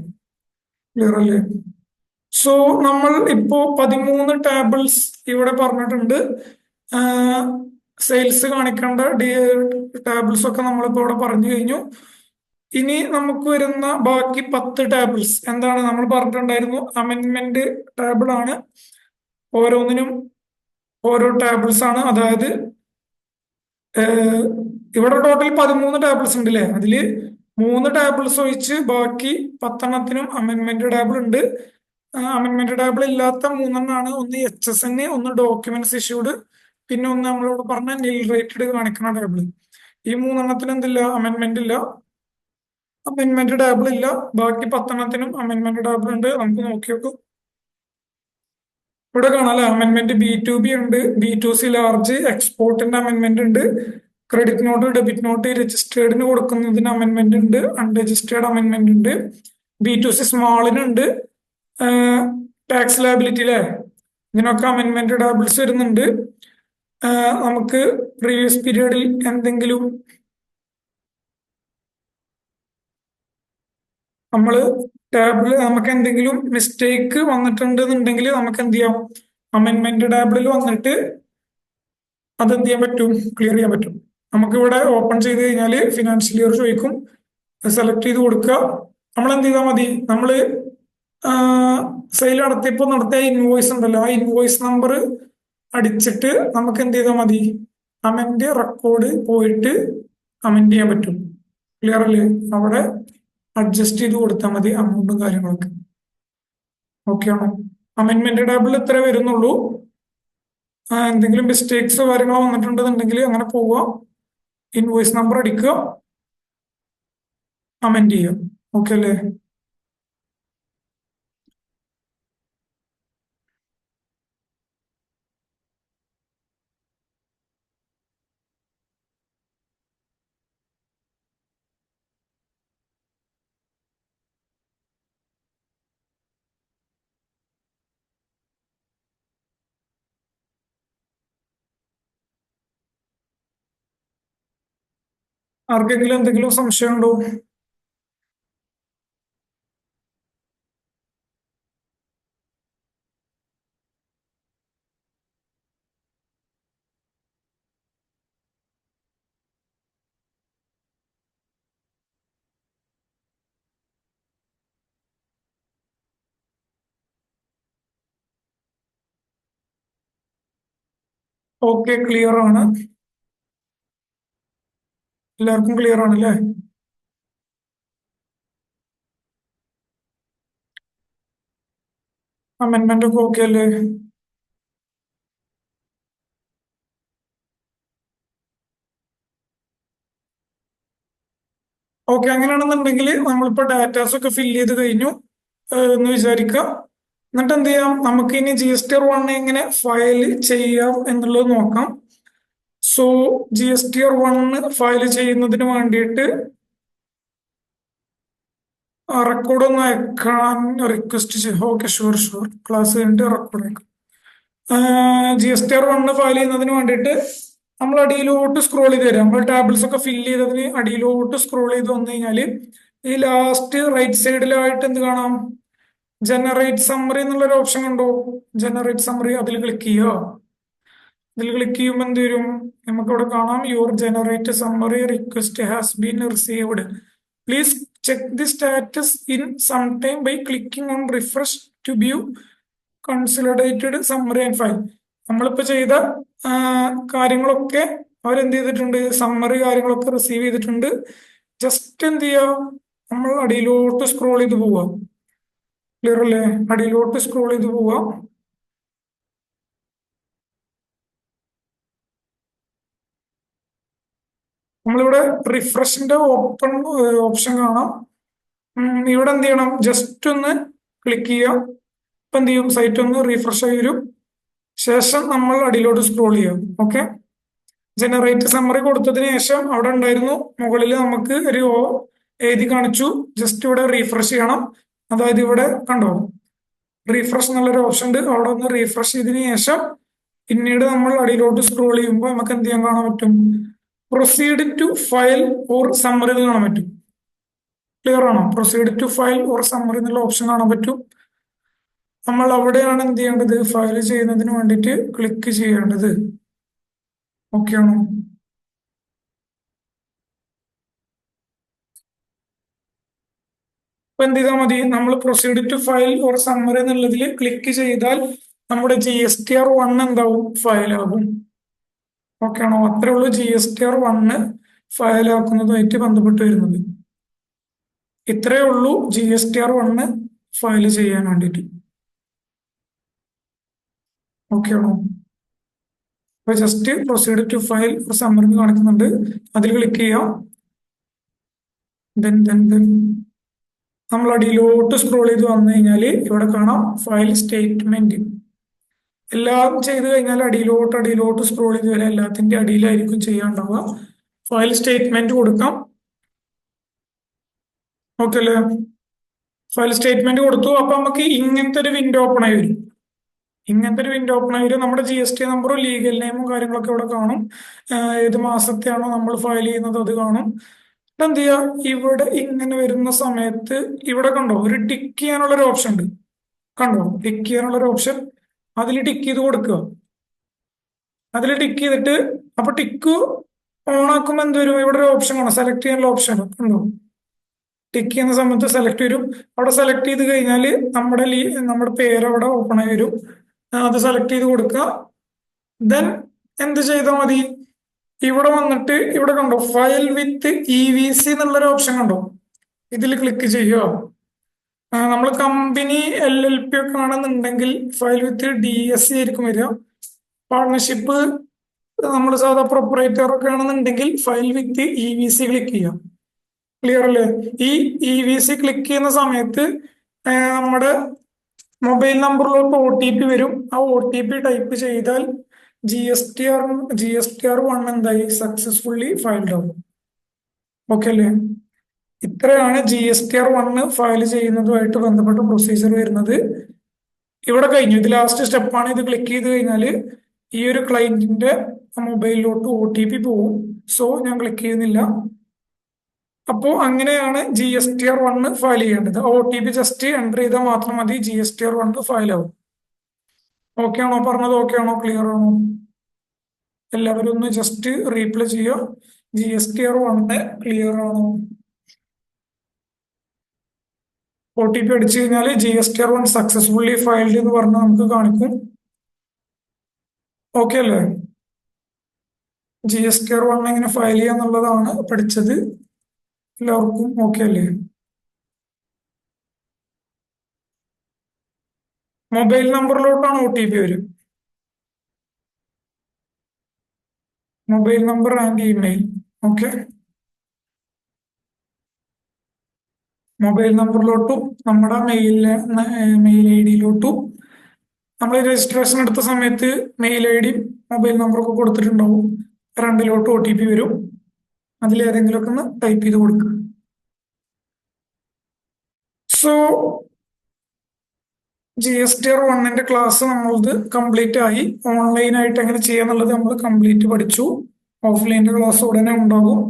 ക്ലിയർ അല്ലേ? സോ നമ്മൾ ഇപ്പോ 13 ടേബിൾസ് ഇവിടെ പറഞ്ഞിട്ടുണ്ട്. സെയിൽസ് കാണിക്കേണ്ട ടേബിൾസ് ഒക്കെ നമ്മളിപ്പോ ഇവിടെ പറഞ്ഞു കഴിഞ്ഞു. ഇനി നമുക്ക് വരുന്ന ബാക്കി 10 ടേബിൾസ് എന്താണ്? നമ്മൾ പറഞ്ഞിട്ടുണ്ടായിരുന്നു അമെന്റ്മെന്റ് ടേബിൾ ആണ്. ഓരോന്നിനും ഓരോ ടേബിൾസ് ആണ്. അതായത് ഇവിടെ ടോട്ടൽ 13 ടേബിൾസ് ഉണ്ട് അല്ലേ? അതില് 3 ടേബിൾസ് ഒഴിച്ച് ബാക്കി 10 അമെന്റ്മെന്റ് ടേബിൾ ഉണ്ട്. അമെന്റ്മെന്റ് ടേബിൾ ഇല്ലാത്ത 3 ഒന്ന് HSN, ഒന്ന് ഡോക്യുമെന്റ്സ് ഇഷ്യൂഡ്, പിന്നെ ഒന്ന് നമ്മളോട് പറഞ്ഞ നിൽ റേറ്റഡ് കാണിക്കുന്ന ടേബിൾ. ഈ 3 എന്തില്ല? അമെന്റ്മെന്റ് ഇല്ല, അമെന്റ്മെന്റ് ടേബിൾ ഇല്ല. ബാക്കി 10 അമെന്റ്മെന്റ് ടേബിൾ ഉണ്ട്. നമുക്ക് നോക്കി നോക്കും. ഇവിടെ കാണാം അല്ലെ? അമെന്റ്മെന്റ് B2B ഉണ്ട്, B2C ലാർജ്, എക്സ്പോർട്ടിന്റെ അമെന്റ്മെന്റ് ഉണ്ട്, ക്രെഡിറ്റ് നോട്ട് ഡെബിറ്റ് നോട്ട് രജിസ്റ്റേർഡിന് കൊടുക്കുന്നതിന് അമെന്റ്മെന്റ് ഉണ്ട്, അൺരജിസ്റ്റേർഡ് അമെന്റ്മെന്റ് ഉണ്ട്, B2C സ്മാളിനുണ്ട്, ടാക്സ് ലയബിലിറ്റി അല്ലെ? ഇതിനൊക്കെ അമെന്റ്മെന്റ് ടേബിൾസ് വരുന്നുണ്ട്. നമുക്ക് പ്രീവിയസ് പീരീഡിൽ എന്തെങ്കിലും നമ്മൾ ടാബിള് നമുക്ക് എന്തെങ്കിലും മിസ്റ്റേക്ക് വന്നിട്ടുണ്ടെന്നുണ്ടെങ്കിൽ നമുക്ക് എന്ത് ചെയ്യാം? അമെന്റ്മെന്റ് ടാബിളിൽ വന്നിട്ട് അത് എന്ത് ചെയ്യാൻ പറ്റും? ക്ലിയർ ചെയ്യാൻ പറ്റും. നമുക്കിവിടെ ഓപ്പൺ ചെയ്ത് കഴിഞ്ഞാൽ ഫിനാൻഷ്യൽ ഇയർ ചോദിക്കും. സെലക്ട് ചെയ്ത് കൊടുക്കുക. നമ്മൾ എന്ത് ചെയ്താൽ മതി? നമ്മൾ സെയിൽ നടത്തിയപ്പോൾ നടത്തിയ ഇൻവോയ്സ് ഉണ്ടല്ലോ, ആ ഇൻവോയ്സ് നമ്പർ അടിച്ചിട്ട് നമുക്ക് എന്ത് ചെയ്താൽ മതി? അമെന്റ് റെക്കോർഡ് പോയിട്ട് അമെന്റ് ചെയ്യാൻ പറ്റും. ക്ലിയർ അല്ലേ? അവിടെ അഡ്ജസ്റ്റ് ചെയ്ത് കൊടുത്താൽ മതി അമൗണ്ടും കാര്യങ്ങളൊക്കെ. ഓക്കെ ആണോ? അമെന്റ്മെന്റ് ടേബിളിൽ ഇത്ര വരുന്നുള്ളൂ. എന്തെങ്കിലും മിസ്റ്റേക്സോ കാര്യങ്ങളോ വന്നിട്ടുണ്ടെന്നുണ്ടെങ്കിൽ അങ്ങനെ പോവുക, ഇൻവോയ്സ് നമ്പർ അടിക്കുക, അമെന്റ് ചെയ്യുക. ഓക്കെ അല്ലേ? ആർക്കെങ്കിലും എന്തെങ്കിലും സംശയം ഉണ്ടോ? ഓക്കെ, ക്ലിയർ ആണ്. എല്ലാവർക്കും ക്ലിയർ ആണ് അല്ലേ? അമെന്റ്മെന്റ് ഒക്കെ ഓക്കെ അല്ലേ? ഓക്കെ, അങ്ങനെയാണെന്നുണ്ടെങ്കിൽ നമ്മളിപ്പോ ഡാറ്റാസ് ഒക്കെ ഫില്ല് ചെയ്ത് കഴിഞ്ഞു എന്ന് വിചാരിക്കാം. എന്നിട്ട് എന്ത് ചെയ്യാം, നമുക്ക് ഇനി GSTR1 എങ്ങനെ ഫയൽ ചെയ്യാം എന്നുള്ളത് നോക്കാം. സോ GSTR1 ഫയൽ ചെയ്യുന്നതിന് വേണ്ടിയിട്ട് റെക്കോർഡ് ഒന്ന് അയക്കാൻ റിക്വസ്റ്റ് ചെയ്യും. ഓക്കെ, ഷുവർ ഷുവർ, ക്ലാസ് കഴിഞ്ഞിട്ട് റെക്കോർഡ് അയക്കാം. GSTR1 ഫയൽ ചെയ്യുന്നതിന് വേണ്ടിയിട്ട് നമ്മൾ അടിയിലോട്ട് സ്ക്രോൾ ചെയ്ത് തരാം. നമ്മൾ ടാബിൾസ് ഒക്കെ ഫില്ല് ചെയ്തതിന് അടിയിലോട്ട് സ്ക്രോൾ ചെയ്ത് വന്നു കഴിഞ്ഞാൽ ഈ ലാസ്റ്റ് റൈറ്റ് സൈഡിലായിട്ട് എന്ത് കാണാം? ജനറേറ്റ് സമ്മറി എന്നുള്ളൊരു ഓപ്ഷൻ കണ്ടോ? ജനറേറ്റ് സമ്മറി, അതിൽ ക്ലിക്ക് ചെയ്യുക. ഇതിൽ ക്ലിക്ക് ചെയ്യുമ്പോൾ എന്ത് വരും? നമുക്ക് ഇവിടെ കാണാം, your generate summary request has been received. Please check the status in some time by clicking on refresh to view consolidated summary and file. നമ്മളിപ്പോ ചെയ്ത കാര്യങ്ങളൊക്കെ അവരെന്ത് ചെയ്തിട്ടുണ്ട്? സമ്മറി കാര്യങ്ങളൊക്കെ റിസീവ് ചെയ്തിട്ടുണ്ട്. ജസ്റ്റ് എന്ത് ചെയ്യാം, നമ്മൾ അടിയിലോട്ട് സ്ക്രോൾ ചെയ്ത് പോവാം. ക്ലിയർ അല്ലേ? അടിയിലോട്ട് സ്ക്രോൾ ചെയ്ത് പോവാം. നമ്മളിവിടെ റിഫ്രഷിന്റെ ഓപ്ഷൻ കാണാം. ഇവിടെ എന്ത് ചെയ്യണം? ജസ്റ്റ് ഒന്ന് ക്ലിക്ക് ചെയ്യാം. ഇപ്പൊ എന്ത് ചെയ്യും? സൈറ്റ് ഒന്ന് റീഫ്രഷ് ആയി വരും. ശേഷം നമ്മൾ അടിയിലോട്ട് സ്ക്രോൾ ചെയ്യാം. ഓക്കെ, ജനറേറ്റ് സമ്മറി കൊടുത്തതിന് ശേഷം അവിടെ ഉണ്ടായിരുന്നു മുകളിൽ നമുക്ക് ഒരു എഴുതി കാണിച്ചു. ജസ്റ്റ് ഇവിടെ റീഫ്രഷ് ചെയ്യണം. അതായത് ഇവിടെ കണ്ടോ, റീഫ്രഷ് എന്നുള്ളൊരു ഓപ്ഷൻ ഉണ്ട്. അവിടെ ഒന്ന് റീഫ്രഷ് ചെയ്തതിന് ശേഷം പിന്നീട് നമ്മൾ അടിയിലോട്ട് സ്ക്രോൾ ചെയ്യുമ്പോൾ നമുക്ക് എന്ത് ചെയ്യാൻ കാണാൻ പറ്റും? Proceed to file or summary എന്ന് കാണാൻ പറ്റും. ക്ലിയർ ആണോ? Proceed to file or summary എന്നുള്ള ഓപ്ഷൻ കാണാൻ പറ്റും. നമ്മൾ അവിടെയാണ് എന്ത് ചെയ്യേണ്ടത്? ഫയൽ ചെയ്യുന്നതിന് വേണ്ടിയിട്ട് ക്ലിക്ക് ചെയ്യേണ്ടത്. ഓക്കെ ആണോ? അപ്പൊ എന്ത് ചെയ്താൽ മതി? നമ്മൾ proceed to file or summary എന്നുള്ളതിൽ ക്ലിക്ക് ചെയ്താൽ നമ്മുടെ GSTR1 എന്താവും? ഫയലാകും. ഓക്കെ ആണോ? അത്രേ ഉള്ളൂ GSTR1 ഫയലാക്കുന്നതുമായിട്ട് ബന്ധപ്പെട്ട് വരുന്നത്. ഇത്രയേ ഉള്ളൂ GSTR1 ഫയൽ ചെയ്യാൻ വേണ്ടിയിട്ട്. ഓക്കെ ആണോ? അപ്പൊ ജസ്റ്റ് പ്രൊസീഡ് ടു ഫയൽ ഒരു സമ്മറി കാണിക്കുന്നുണ്ട്, അതിൽ ക്ലിക്ക് ചെയ്യാം. ദെൻ നമ്മൾ അടിയിലോട്ട് സ്ക്രോൾ ചെയ്ത് വന്നു കഴിഞ്ഞാൽ ഇവിടെ കാണാം ഫയൽ സ്റ്റേറ്റ്മെന്റ്. എല്ലാം ചെയ്ത് കഴിഞ്ഞാൽ അടിയിലോട്ട് സ്ക്രോൾ ചെയ്ത് വരാം. എല്ലാത്തിന്റെ അടിയിലായിരിക്കും ചെയ്യാണ്ടാവുക. ഫയൽ സ്റ്റേറ്റ്മെന്റ് കൊടുക്കാം. ഓക്കെ അല്ലേ? ഫയൽ സ്റ്റേറ്റ്മെന്റ് കൊടുത്തു. അപ്പൊ നമുക്ക് ഇങ്ങനത്തെ ഒരു വിൻഡോ ഓപ്പൺ ആയി വരും. ഇങ്ങനത്തെ ഒരു വിൻഡോ ഓപ്പൺ ആയി വരും. നമ്മുടെ GST നമ്പറും ലീഗൽ നെയിമും കാര്യങ്ങളൊക്കെ ഇവിടെ കാണും. ഏത് മാസത്തെയാണോ നമ്മൾ ഫയൽ ചെയ്യുന്നത് അത് കാണും. എന്ത് ചെയ്യാ, ഇവിടെ ഇങ്ങനെ വരുന്ന സമയത്ത് ഇവിടെ കണ്ടോ ഒരു ടിക്ക് ചെയ്യാനുള്ള ഒരു ഓപ്ഷൻ ഉണ്ട്. കണ്ടോ ടിക്ക് ചെയ്യാനുള്ള ഒരു ഓപ്ഷൻ? അതിൽ ടിക്ക് ചെയ്ത് കൊടുക്കുക. അതിൽ ടിക്ക് ചെയ്തിട്ട് അപ്പൊ ടിക്ക് ഓൺ ആക്കുമ്പോൾ എന്ത് വരും? ഇവിടെ ഒരു ഓപ്ഷൻ കാണാം, സെലക്ട് ചെയ്യാനുള്ള ഓപ്ഷൻ കണ്ടോ? ടിക്ക് ചെയ്യുന്ന സമയത്ത് സെലക്ട് വരും. അവിടെ സെലക്ട് ചെയ്ത് കഴിഞ്ഞാൽ നമ്മുടെ പേര് അവിടെ ഓപ്പൺ ആയി വരും. അത് സെലക്ട് ചെയ്ത് കൊടുക്കുക. ദെൻ എന്ത് ചെയ്താൽ മതി? ഇവിടെ വന്നിട്ട് ഇവിടെ കണ്ടോ ഫയൽ വിത്ത് EVC എന്നുള്ളൊരു ഓപ്ഷൻ കണ്ടോ? ഇതിൽ ക്ലിക്ക് ചെയ്യുക. നമ്മൾ കമ്പനി LLP ഒക്കെ ആണെന്നുണ്ടെങ്കിൽ ഫയൽ വിത്ത് DSC ആയിരിക്കും വരിക. പാർട്ണർഷിപ്പ് നമ്മൾ സാധാ പ്രൊപ്പറേറ്റർ ഒക്കെ ആണെന്നുണ്ടെങ്കിൽ ഫയൽ വിത്ത് EVC ക്ലിക്ക് ചെയ്യാം. ക്ലിയർ അല്ലേ? ഈ EVC ക്ലിക്ക് ചെയ്യുന്ന സമയത്ത് നമ്മുടെ മൊബൈൽ നമ്പറിലോട്ട് OTP വരും. ആ OTP ടൈപ്പ് ചെയ്താൽ GSTR1 എന്തായി? സക്സസ്ഫുള്ളി ഫയൽഡ് ആവും. ഓക്കെ അല്ലേ? ഇത്രയാണ് GSTR1 ഫയൽ ചെയ്യുന്നതുമായിട്ട് ബന്ധപ്പെട്ട പ്രൊസീജിയർ വരുന്നത്. ഇവിടെ കഴിഞ്ഞു. ഇത് ലാസ്റ്റ് സ്റ്റെപ്പാണ്. ഇത് ക്ലിക്ക് ചെയ്ത് കഴിഞ്ഞാൽ ഈ ഒരു ക്ലയന്റിന്റെ മൊബൈലിലോട്ട് OTP പോകും. സോ ഞാൻ ക്ലിക്ക് ചെയ്യുന്നില്ല. അപ്പോൾ അങ്ങനെയാണ് GSTR1 ഫയൽ ചെയ്യേണ്ടത്. OTP ജസ്റ്റ് എൻ്റർ ചെയ്താൽ മാത്രം മതി, GSTR1 ഫയൽ ആവും. ഓക്കെ ആണോ? പറഞ്ഞത് ഓക്കെ ആണോ? ക്ലിയർ ആണോ? എല്ലാവരും ഒന്ന് ജസ്റ്റ് റീപ്ലൈ ചെയ്യുക. GSTR1 ക്ലിയർ ആണോ? OTP അടിച്ചു കഴിഞ്ഞാൽ GSTR1 സക്സസ്ഫുള്ളി ഫയൽഡ് എന്ന് പറഞ്ഞ് നമുക്ക് കാണിക്കും. ഓക്കെ അല്ലേ? GSTR1 എങ്ങനെ ഫയൽ ചെയ്യാന്നുള്ളതാണ് പഠിച്ചത്. എല്ലാവർക്കും ഓക്കെ അല്ലേ? മൊബൈൽ നമ്പറിലോട്ടാണ് OTP വരും. Mobile number and email. Okay. Mobile നമ്പറിലോട്ടും നമ്മുടെ മെയിൽ ID നമ്മൾ രജിസ്ട്രേഷൻ എടുത്ത സമയത്ത് മെയിൽ ID മൊബൈൽ നമ്പറൊക്കെ കൊടുത്തിട്ടുണ്ടാവും. രണ്ടിലോട്ട് OTP വരും. അതിലേതെങ്കിലുമൊക്കെ ഒന്ന് ടൈപ്പ് ചെയ്ത് കൊടുക്കുക. സോ GSTR1 ക്ലാസ് നമ്മളത് കംപ്ലീറ്റ് ആയി. ഓൺലൈനായിട്ട് എങ്ങനെ ചെയ്യാന്നുള്ളത് നമ്മൾ കംപ്ലീറ്റ് പഠിച്ചു. ഓഫ്ലൈൻ്റെ ക്ലാസ് ഉടനെ ഉണ്ടാകും.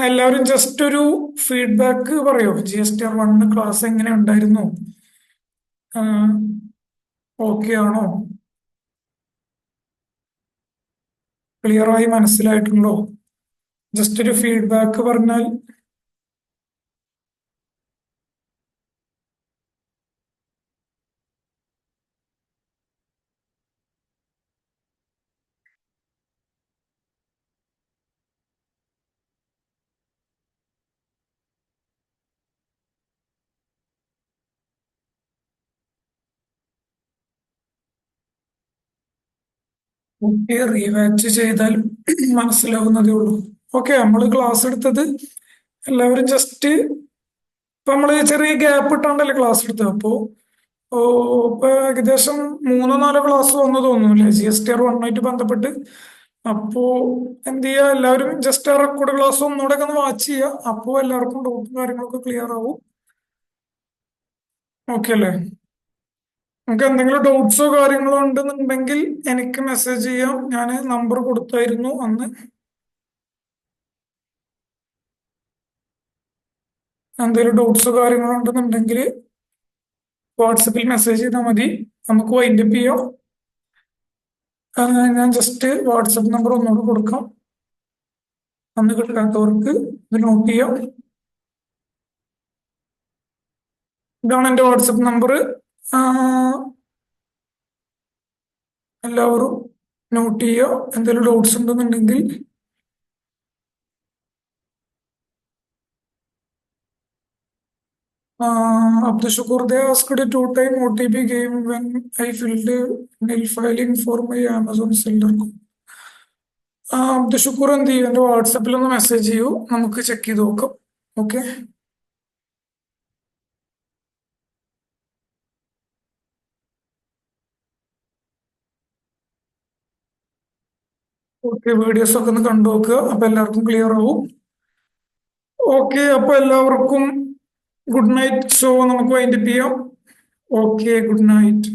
എല്ലാവരും ജസ്റ്റ് ഒരു ഫീഡ്ബാക്ക് പറയോ? GSTR1 ക്ലാസ് എങ്ങനെ ഉണ്ടായിരുന്നു? ഓക്കെ ആണോ? ക്ലിയർ ആയി മനസ്സിലായിട്ടുണ്ടോ? ജസ്റ്റ് ഒരു ഫീഡ്ബാക്ക് പറഞ്ഞാൽ. ഓക്കെ, റീവാച്ച് ചെയ്താൽ മനസ്സിലാവുന്നതേ ഉള്ളൂ. ഓക്കെ, നമ്മൾ ക്ലാസ് എടുത്തത് എല്ലാവരും ജസ്റ്റ് ഇപ്പൊ നമ്മള് ചെറിയ ഗ്യാപ്പ് ഇട്ടാണ്ടല്ലേ ക്ലാസ് എടുത്തത്. ഓ ഇപ്പൊ ഏകദേശം 3-4 ക്ലാസ് വന്നു തോന്നുന്നു GSTR1 ബന്ധപ്പെട്ട്. അപ്പോ എന്ത് ചെയ്യാ, എല്ലാവരും ജസ്റ്റ് ആ റെക്കോർഡ് ക്ലാസ് ഒന്നുകൂടെ ഒന്ന് വാച്ച് ചെയ്യുക. അപ്പോ എല്ലാവർക്കും ഡൗട്ടും കാര്യങ്ങളൊക്കെ ക്ലിയർ ആവും. ഓക്കെ അല്ലേ? നമുക്ക് എന്തെങ്കിലും ഡൗട്ട്സോ കാര്യങ്ങളോ ഉണ്ടെന്നുണ്ടെങ്കിൽ എനിക്ക് മെസ്സേജ് ചെയ്യാം. ഞാൻ നമ്പർ കൊടുത്തായിരുന്നു അന്ന്. എന്തെങ്കിലും ഡൗട്ട്സോ കാര്യങ്ങളോ ഉണ്ടെന്നുണ്ടെങ്കിൽ വാട്സപ്പിൽ മെസ്സേജ് ചെയ്താൽ മതി. നമുക്ക് വൈൻഡപ്പ് ചെയ്യാം. ഞാൻ ജസ്റ്റ് വാട്സപ്പ് നമ്പർ ഒന്നുകൂടെ കൊടുക്കാം. അന്ന് കിട്ടാത്തവർക്ക് ഇത് നോട്ട് ചെയ്യാം. ഇതാണ് എൻ്റെ വാട്സപ്പ് നമ്പർ. എല്ലാവരും നോട്ട് ചെയ്യുക. എന്തെങ്കിലും ഡൗട്ട്സ് ഉണ്ടെന്നുണ്ടെങ്കിൽ. Abdushakur, they asked a two-time OTP game when I filled nil filing for my Amazon seller. Abdushukoor എന്ത് ചെയ്യും, എൻ്റെ വാട്സപ്പിൽ ഒന്ന് മെസ്സേജ് ചെയ്യൂ, നമുക്ക് ചെക്ക് ചെയ്ത് നോക്കാം. ഓക്കെ. ഓക്കെ, വീഡിയോസ് ഒക്കെ ഒന്ന് കണ്ടു നോക്കുക. അപ്പൊ എല്ലാവർക്കും ക്ലിയർ ആവും. ഓക്കെ, അപ്പൊ എല്ലാവർക്കും ഗുഡ് നൈറ്റ്. സോ നമുക്ക് വൈൻഡപ്പ് ചെയ്യാം. Okay, good night.